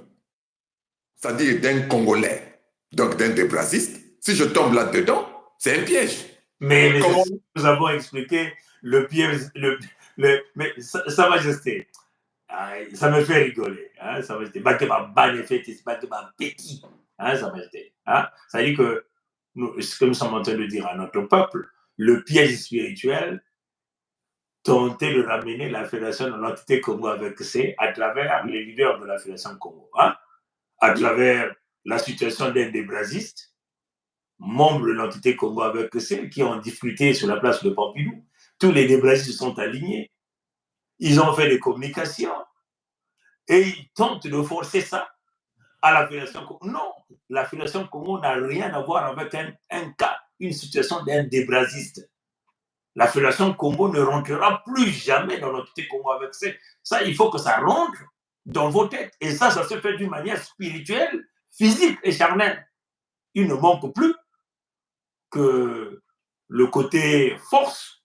c'est-à-dire d'un Congolais, donc d'un débrasiste, si je tombe là-dedans, c'est un piège. Mais nous avons expliqué le piège, mais Sa Majesté, ça me fait rigoler. Hein, Sa Majesté, petit, hein, Sa Majesté. Hein, ça veut dire que ce que nous sommes en train de dire à notre peuple, le piège spirituel, tenter de ramener la Fédération de l'entité Congo avec C à travers les leaders de la Fédération Congo, hein, à travers la situation d'un débrasiste, membres de l'entité Congo avec C, qui ont discuté sur la place de Pompidou. Tous les débrasistes sont alignés. Ils ont fait des communications et ils tentent de forcer ça à la Fédération Congo. Non, la Fédération Congo n'a rien à voir avec un cas, une situation d'un débrasiste. La Fédération Congo ne rentrera plus jamais dans l'entité Congo avec ça. Il faut que ça rentre dans vos têtes. Et ça se fait d'une manière spirituelle, physique et charnelle. Il ne manque plus que le côté force,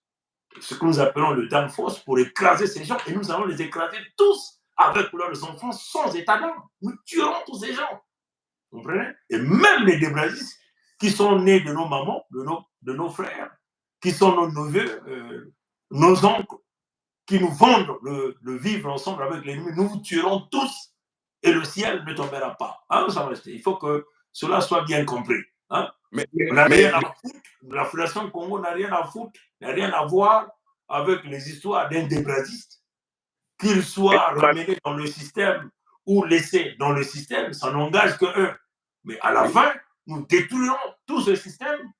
ce que nous appelons le dame force, pour écraser ces gens, et nous allons les écraser tous avec leurs enfants sans état d'âme. Nous tuerons tous ces gens. Vous comprenez? Et même les débrasistes qui sont nés de nos mamans, de nos frères, qui sont nos neveux, nos oncles, qui nous vendent le vivre ensemble avec l'ennemi, nous vous tuerons tous et le ciel ne tombera pas. Hein, il faut que cela soit bien compris. Hein. On n'a rien à foutre, la Fédération du Congo n'a rien à foutre, n'a rien à voir avec les histoires d'un débrasiste. Qu'il soit ramené dans le système ou laissé dans le système, ça n'engage que eux. Mais à la fin, nous détruirons tout ce système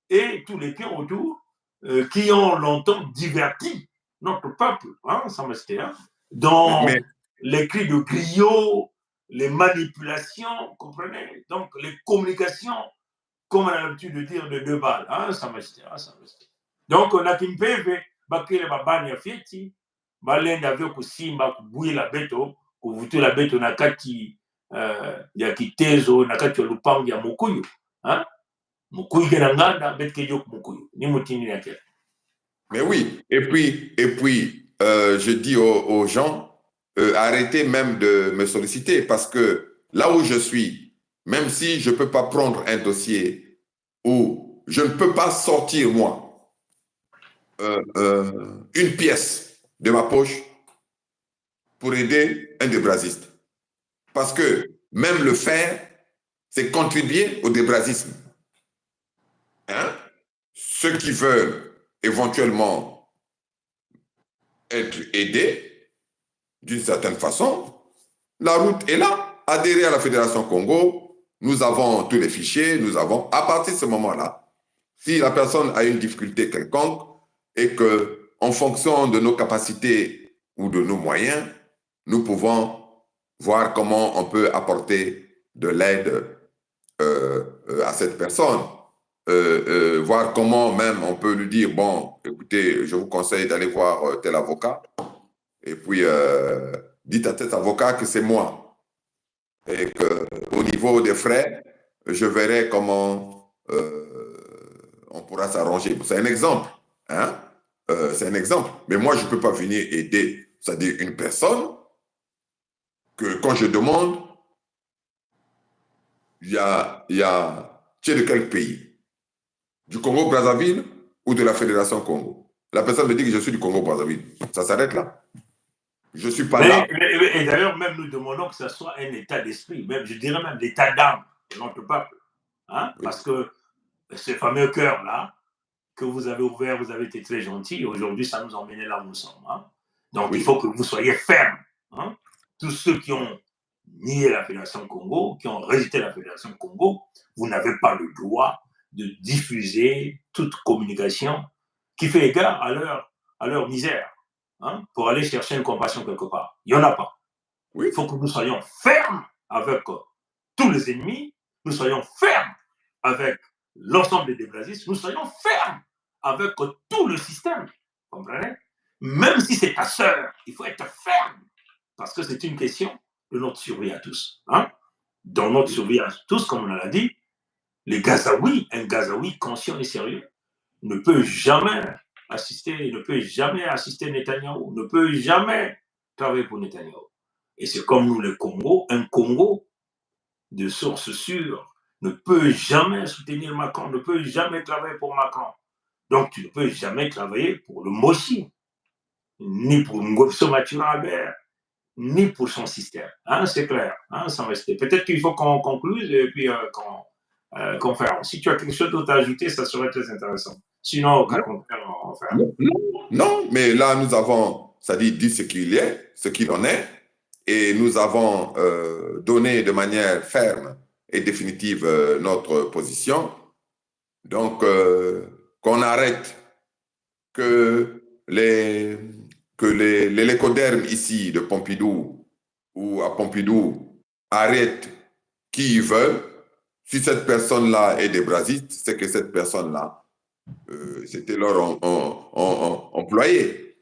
et tous les clans autour qui ont longtemps diverti notre peuple, hein, dans les cris de griot, les manipulations, comprenez? Donc les communications, comme on a l'habitude de dire, de deux balles. Hein, donc on a qu'une PV, bakele babani ya fieti, balenda vyo kusimba, kubuila beto, kuvutula beto na kati ya kitezo, na kati ya lupango ya mukuyu. Hein? Mais oui, et puis je dis aux gens, arrêtez même de me solliciter parce que là où je suis, même si je ne peux pas prendre un dossier où je ne peux pas sortir, moi, une pièce de ma poche pour aider un débrasiste. Parce que même le faire, c'est contribuer au débrasisme. Hein? Ceux qui veulent éventuellement être aidés d'une certaine façon, la route est là. Adhérer à la Fédération Congo, nous avons tous les fichiers, nous avons, à partir de ce moment-là, si la personne a une difficulté quelconque et que, en fonction de nos capacités ou de nos moyens, nous pouvons voir comment on peut apporter de l'aide à cette personne. Voir comment même on peut lui dire, bon, écoutez, je vous conseille d'aller voir tel avocat, et puis dites à cet avocat que c'est moi, et qu'au niveau des frais, je verrai comment on pourra s'arranger. C'est un exemple, hein? C'est un exemple. Mais moi, je ne peux pas venir aider, c'est-à-dire une personne que quand je demande, tu es de quel pays? Du Congo-Brazzaville ou de la Fédération Congo? La personne me dit que je suis du Congo-Brazzaville. Ça s'arrête là. Je ne suis pas là. Et d'ailleurs, même nous demandons que ce soit un état d'esprit, même, je dirais même l'état d'âme de notre peuple. Hein? Oui. Parce que ce fameux cœur-là, que vous avez ouvert, vous avez été très gentil, aujourd'hui, ça nous emmène là où nous sommes. Hein? Donc, oui. Il faut que vous soyez fermes. Hein? Tous ceux qui ont nié la Fédération Congo, qui ont rejeté la Fédération Congo, vous n'avez pas le droit de diffuser toute communication qui fait égard à leur misère, hein, pour aller chercher une compassion quelque part. Il n'y en a pas. Oui. Il faut que nous soyons fermes avec tous les ennemis, nous soyons fermes avec l'ensemble des débrasistes, nous soyons fermes avec tout le système. Vous comprenez? Même si c'est ta sœur, il faut être ferme, parce que c'est une question de notre survie à tous. Hein? Dans notre survie à tous, comme on l'a dit, les Gazaouis, un Gazaoui conscient et sérieux, ne peut jamais assister Netanyahou, ne peut jamais travailler pour Netanyahou. Et c'est comme nous, les Congo, un Congo de source sûre ne peut jamais soutenir Macron, ne peut jamais travailler pour Macron. Donc tu ne peux jamais travailler pour le Moshi, ni pour Ngopso Maturabert, ni pour son système. Hein, c'est clair. Hein, ça peut-être qu'il faut qu'on conclue et puis qu'on fasse. Si tu as quelque chose d'autre à ajouter, ça serait très intéressant. Sinon, au cas contraire, on va faire. Non, mais là, nous avons, dit ce qu'il est, ce qu'il en est, et nous avons donné de manière ferme et définitive notre position. Donc, qu'on arrête que l'écoderme ici de Pompidou ou à Pompidou arrête qui ils veulent. Si cette personne-là est débrasiste, c'est que cette personne-là, c'était leur employé.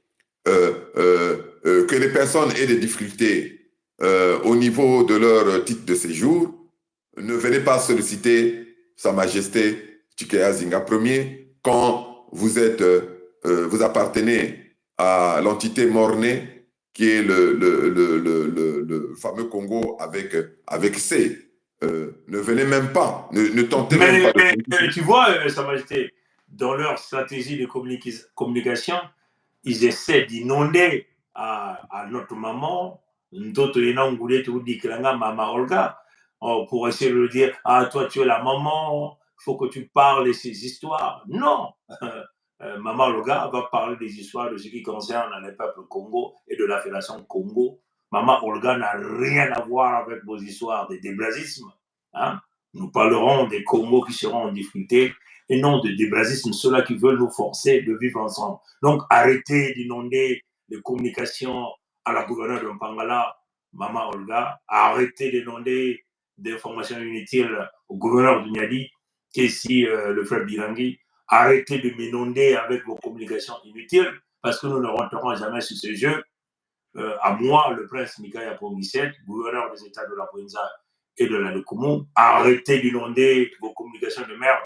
Que les personnes aient des difficultés au niveau de leur titre de séjour, ne venez pas solliciter Sa Majesté Chikaya Zinga Ier quand vous appartenez à l'entité Mornay, qui est le fameux Congo avec C. Ne venez même pas, ne tentez même pas de... Mais tu vois, Sa Majesté, dans leur stratégie de communication, ils essaient d'inonder à notre maman, d'autres Maman Olga, pour essayer de lui dire, ah, toi, tu es la maman, il faut que tu parles de ces histoires. Non! Maman Olga va parler des histoires de ce qui concerne le peuple Congo et de la Fédération Congo. Maman Olga n'a rien à voir avec vos histoires de débrasisme. Hein? Nous parlerons des Congos qui seront en difficulté et non de débrasisme, ceux-là qui veulent nous forcer de vivre ensemble. Donc, arrêtez d'inonder les communications à la gouverneure de Mpangala, Maman Olga. Arrêtez d'inonder d'informations inutiles au gouverneur de Niadi, qui est ici le frère Birangui. Arrêtez de m'inonder avec vos communications inutiles, parce que nous ne rentrerons jamais sur ce jeu. À moi, le prince Mikaya Pongisset, gouverneur des États de la Bouenza et de la Lekoumou, arrêtez d'inonder vos communications de merde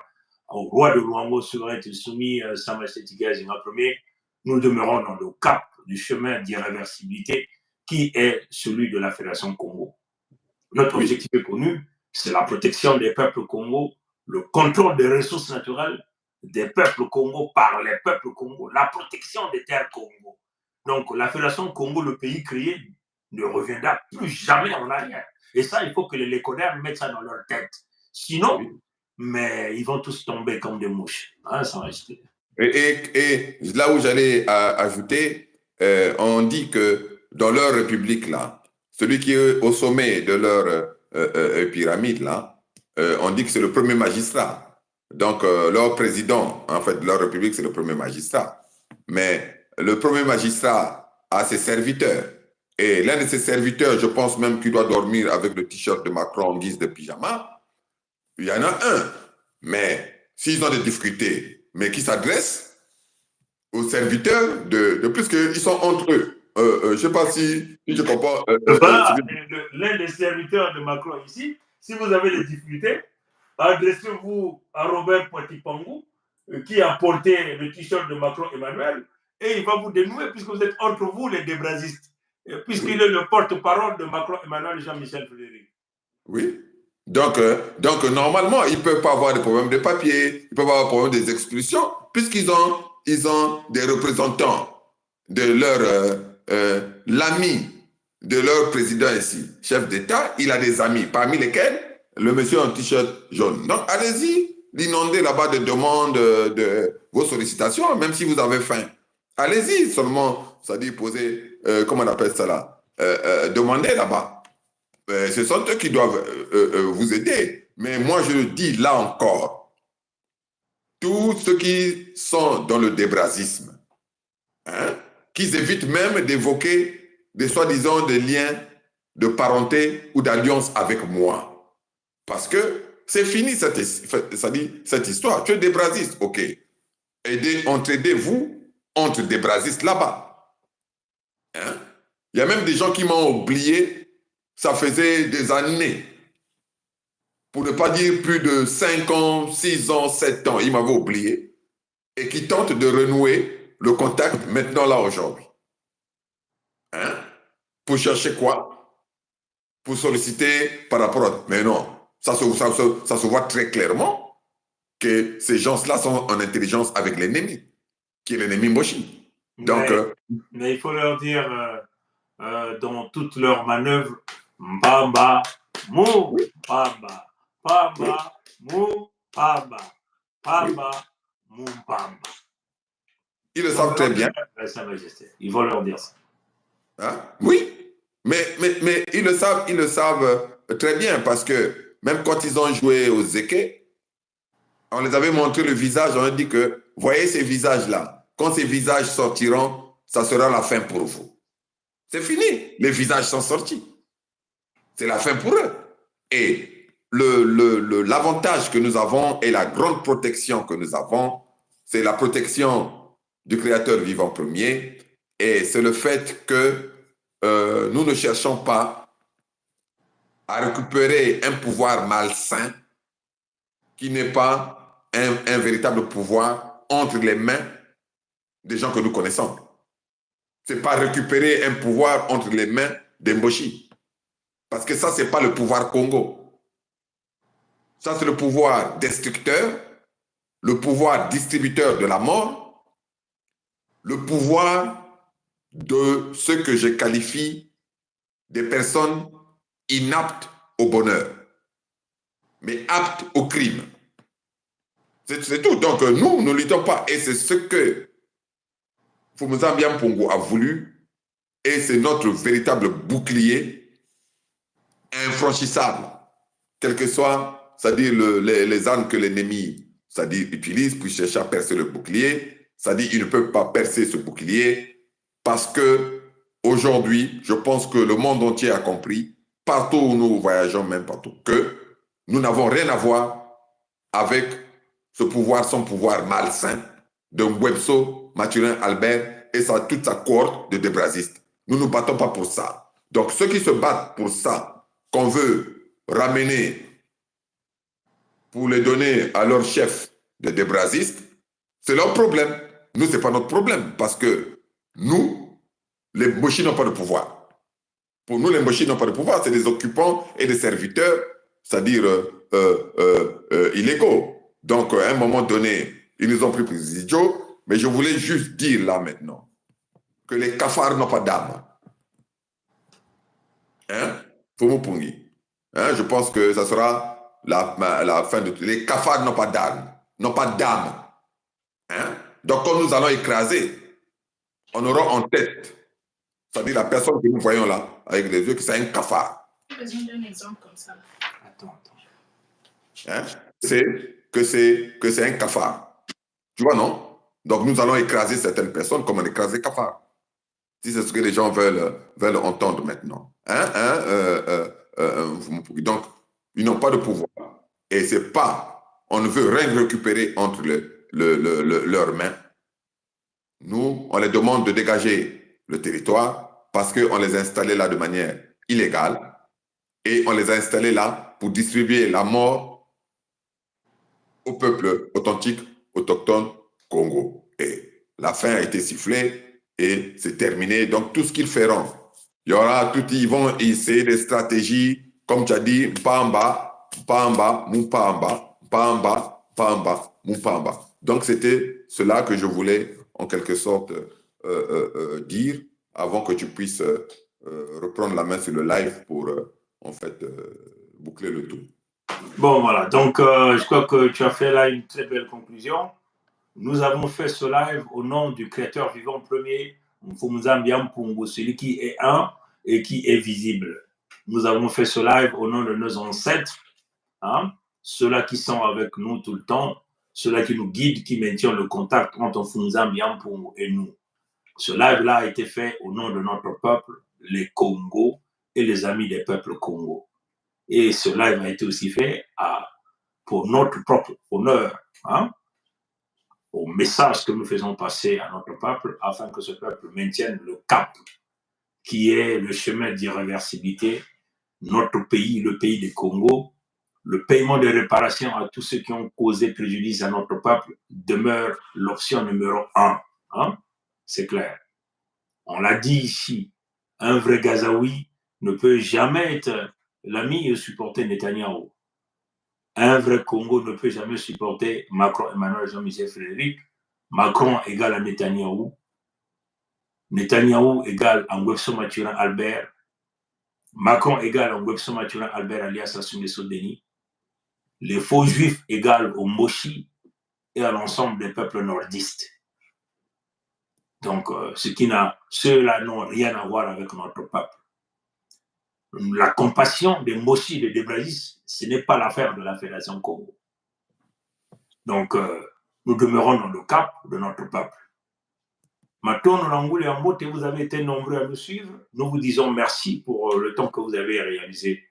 au roi de Luango serait être soumis Samasé Tigazima Ier. Nous demeurons dans le cap du chemin d'irréversibilité qui est celui de la Fédération Congo. Notre objectif est connu, c'est la protection des peuples Congo, le contrôle des ressources naturelles des peuples Congo par les peuples Congo, la protection des terres Congo. Donc la Fédération Congo, le pays créé, ne reviendra plus jamais en arrière. Et ça, il faut que les Léconaires mettent ça dans leur tête. Sinon, mais ils vont tous tomber comme des mouches. Hein, ça reste. Et là où j'allais ajouter, on dit que dans leur république, là, celui qui est au sommet de leur pyramide, là, on dit que c'est le premier magistrat. Donc, leur président, en fait, de leur république, c'est le premier magistrat. Mais le premier magistrat a ses serviteurs. Et l'un de ses serviteurs, je pense même qu'il doit dormir avec le t-shirt de Macron en guise de pyjama. Il y en a un. Mais s'ils ont des difficultés, mais qui s'adressent aux serviteurs de plus qu'ils sont entre eux. Je ne sais pas si je comprends. Voilà, l'un des serviteurs de Macron ici, si vous avez des difficultés, adressez-vous à Robert Poitipangu, qui a porté le t-shirt de Macron Emmanuel, et il va vous dénouer, puisque vous êtes entre vous les débrasistes, puisqu'il est le porte-parole de Macron Emmanuel Jean-Michel Frédéric. Oui. Donc, normalement, ils ne peuvent pas avoir de problème de papier, ils peuvent avoir de problème des expulsions, puisqu'ils ont des représentants de leur l'ami de leur président ici, chef d'État, il a des amis, parmi lesquels le monsieur en t-shirt jaune. Donc, allez-y, l'inonder là-bas de demandes, de vos sollicitations, même si vous avez faim. Allez-y, seulement, ça dit poser, comment on appelle ça là, demander là-bas. Ce sont eux qui doivent vous aider. Mais moi, je le dis là encore, tous ceux qui sont dans le débrasisme, hein, qu'ils évitent même d'évoquer des soi-disant des liens de parenté ou d'alliance avec moi. Parce que c'est fini cette histoire. Tu es débrasiste, ok. Entraidez-vous entre débrasistes là-bas. Hein? Il y a même des gens qui m'ont oublié, ça faisait des années, pour ne pas dire plus de 5 ans, 6 ans, 7 ans, ils m'avaient oublié, et qui tentent de renouer le contact maintenant là aujourd'hui. Hein? Pour chercher quoi? Pour solliciter par rapport à... Mais non, ça se voit très clairement que ces gens-là sont en intelligence avec l'ennemi, qui est l'ennemi Moshi. Donc, mais il faut leur dire, dans toutes leurs manœuvres, Mbamba, Mou, Mbamba, Mbamba, Mou, Mbamba, Mbamba, Mou, Mbamba. Ils le savent très bien. Ils vont leur dire ça. Hein? Oui, mais ils le savent très bien parce que même quand ils ont joué au Zeke, on les avait montré le visage, on a dit que, voyez ces visages-là, quand ces visages sortiront, ça sera la fin pour vous. C'est fini, les visages sont sortis. C'est la fin pour eux. Et l'avantage que nous avons et la grande protection que nous avons, c'est la protection du Créateur vivant premier, et c'est le fait que nous ne cherchons pas à récupérer un pouvoir malsain qui n'est pas un véritable pouvoir entre les mains des gens que nous connaissons. Ce n'est pas récupérer un pouvoir entre les mains des Mboshi. Parce que ça, ce n'est pas le pouvoir Congo. Ça, c'est le pouvoir destructeur, le pouvoir distributeur de la mort, le pouvoir de ce que je qualifie des personnes inaptes au bonheur, mais aptes au crime. C'est tout. Donc, nous ne luttons pas. Et c'est ce que Fumuza Mpongo a voulu. Et c'est notre véritable bouclier infranchissable. Quel que soit, c'est-à-dire les armes que l'ennemi, c'est-à-dire utilise pour chercher à percer le bouclier. C'est-à-dire qu'il ne peut pas percer ce bouclier parce que aujourd'hui, je pense que le monde entier a compris, partout où nous voyageons, même partout, que nous n'avons rien à voir avec ce pouvoir, son pouvoir malsain de Webso, Mathurin Albert et toute sa cohorte de débrasistes. Nous ne nous battons pas pour ça. Donc ceux qui se battent pour ça, qu'on veut ramener pour les donner à leur chef de débrasistes, c'est leur problème. Nous, ce n'est pas notre problème parce que nous, les Mboshi n'ont pas de pouvoir. Pour nous, les Mboshi n'ont pas de pouvoir, c'est des occupants et des serviteurs, c'est-à-dire illégaux. Donc, à un moment donné, ils nous ont pris pour des idiots, mais je voulais juste dire là maintenant que les cafards n'ont pas d'âme. Hein? Fomopungi. Hein? Je pense que ça sera la fin de tout. Les cafards n'ont pas d'âme. N'ont pas d'âme. Hein? Donc, quand nous allons écraser, on aura en tête, c'est-à-dire la personne que nous voyons là, avec les yeux, que c'est un cafard. J'ai besoin d'un exemple comme ça. Attends. Hein? C'est un cafard. Tu vois, non? Donc, nous allons écraser certaines personnes comme on écrase les cafards. Si c'est ce que les gens veulent entendre maintenant. Donc, ils n'ont pas de pouvoir. Et c'est pas, on ne veut rien récupérer entre leurs mains. Nous, on les demande de dégager le territoire parce qu'on les a installés là de manière illégale et on les a installés là pour distribuer la mort au peuple authentique, autochtone Congo. Et la fin a été sifflée et c'est terminé. Donc, tout ce qu'ils feront, il y aura tout, ils vont essayer des stratégies, comme tu as dit, Pamba, Pamba, Mupamba, Pamba, Pamba, Mupamba. Donc, c'était cela que je voulais, en quelque sorte, dire avant que tu puisses reprendre la main sur le live pour, en fait, boucler le tout. Bon, voilà. Donc, je crois que tu as fait là une très belle conclusion. Nous avons fait ce live au nom du Créateur vivant premier, Mfumuza Mpongo, celui qui est un et qui est visible. Nous avons fait ce live au nom de nos ancêtres, hein, ceux-là qui sont avec nous tout le temps, ceux-là qui nous guident, qui maintiennent le contact entre Mfumuza Mpongo et nous. Ce live-là a été fait au nom de notre peuple, les Congos et les amis des peuples Congo. Et ce live a été aussi fait pour notre propre honneur, hein, au message que nous faisons passer à notre peuple afin que ce peuple maintienne le cap qui est le chemin d'irréversibilité. Notre pays, le pays du Congo, le paiement de réparation à tous ceux qui ont causé préjudice à notre peuple demeure l'option numéro 1. Hein? C'est clair. On l'a dit ici, un vrai Gazaoui ne peut jamais être l'ami et supporter Netanyahou. Un vrai Congo ne peut jamais supporter Macron, Emmanuel, Jean-Michel Frédéric. Macron égale à Netanyahou. Netanyahou égale à Ngwekso Mathurin Albert. Macron égale à Ngwekso Mathurin Albert alias Sassou Nguesso Denis. Les faux juifs égale aux Moshi et à l'ensemble des peuples nordistes. Donc, ceux-là n'ont rien à voir avec notre peuple. La compassion des Moshi et des Débraïs, ce n'est pas l'affaire de la Fédération Congo. Donc, nous demeurons dans le cap de notre peuple. Maintenant, vous avez été nombreux à nous suivre. Nous vous disons merci pour le temps que vous avez réalisé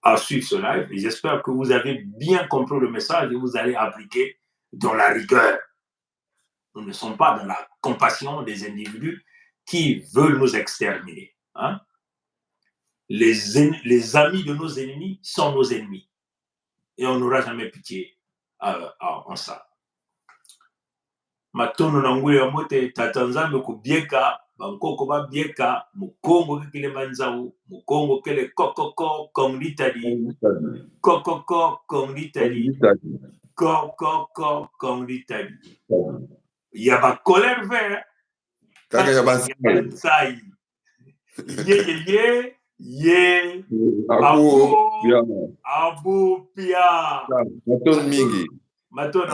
à suivre ce live. Et j'espère que vous avez bien compris le message et vous allez appliquer dans la rigueur. Nous ne sommes pas dans la compassion des individus qui veulent nous exterminer. Hein? Les amis de nos ennemis sont nos ennemis. Et on n'aura jamais pitié en ça. matono na ngule ya mote tata nzambe kubieka bankoko babieka mukongo kile manzau mukongo kele kokoko kongitadi kokoko kongitadi kokoko kongitadi ya ba colère vert kaka ya bansai ye abu pia maton mingi maton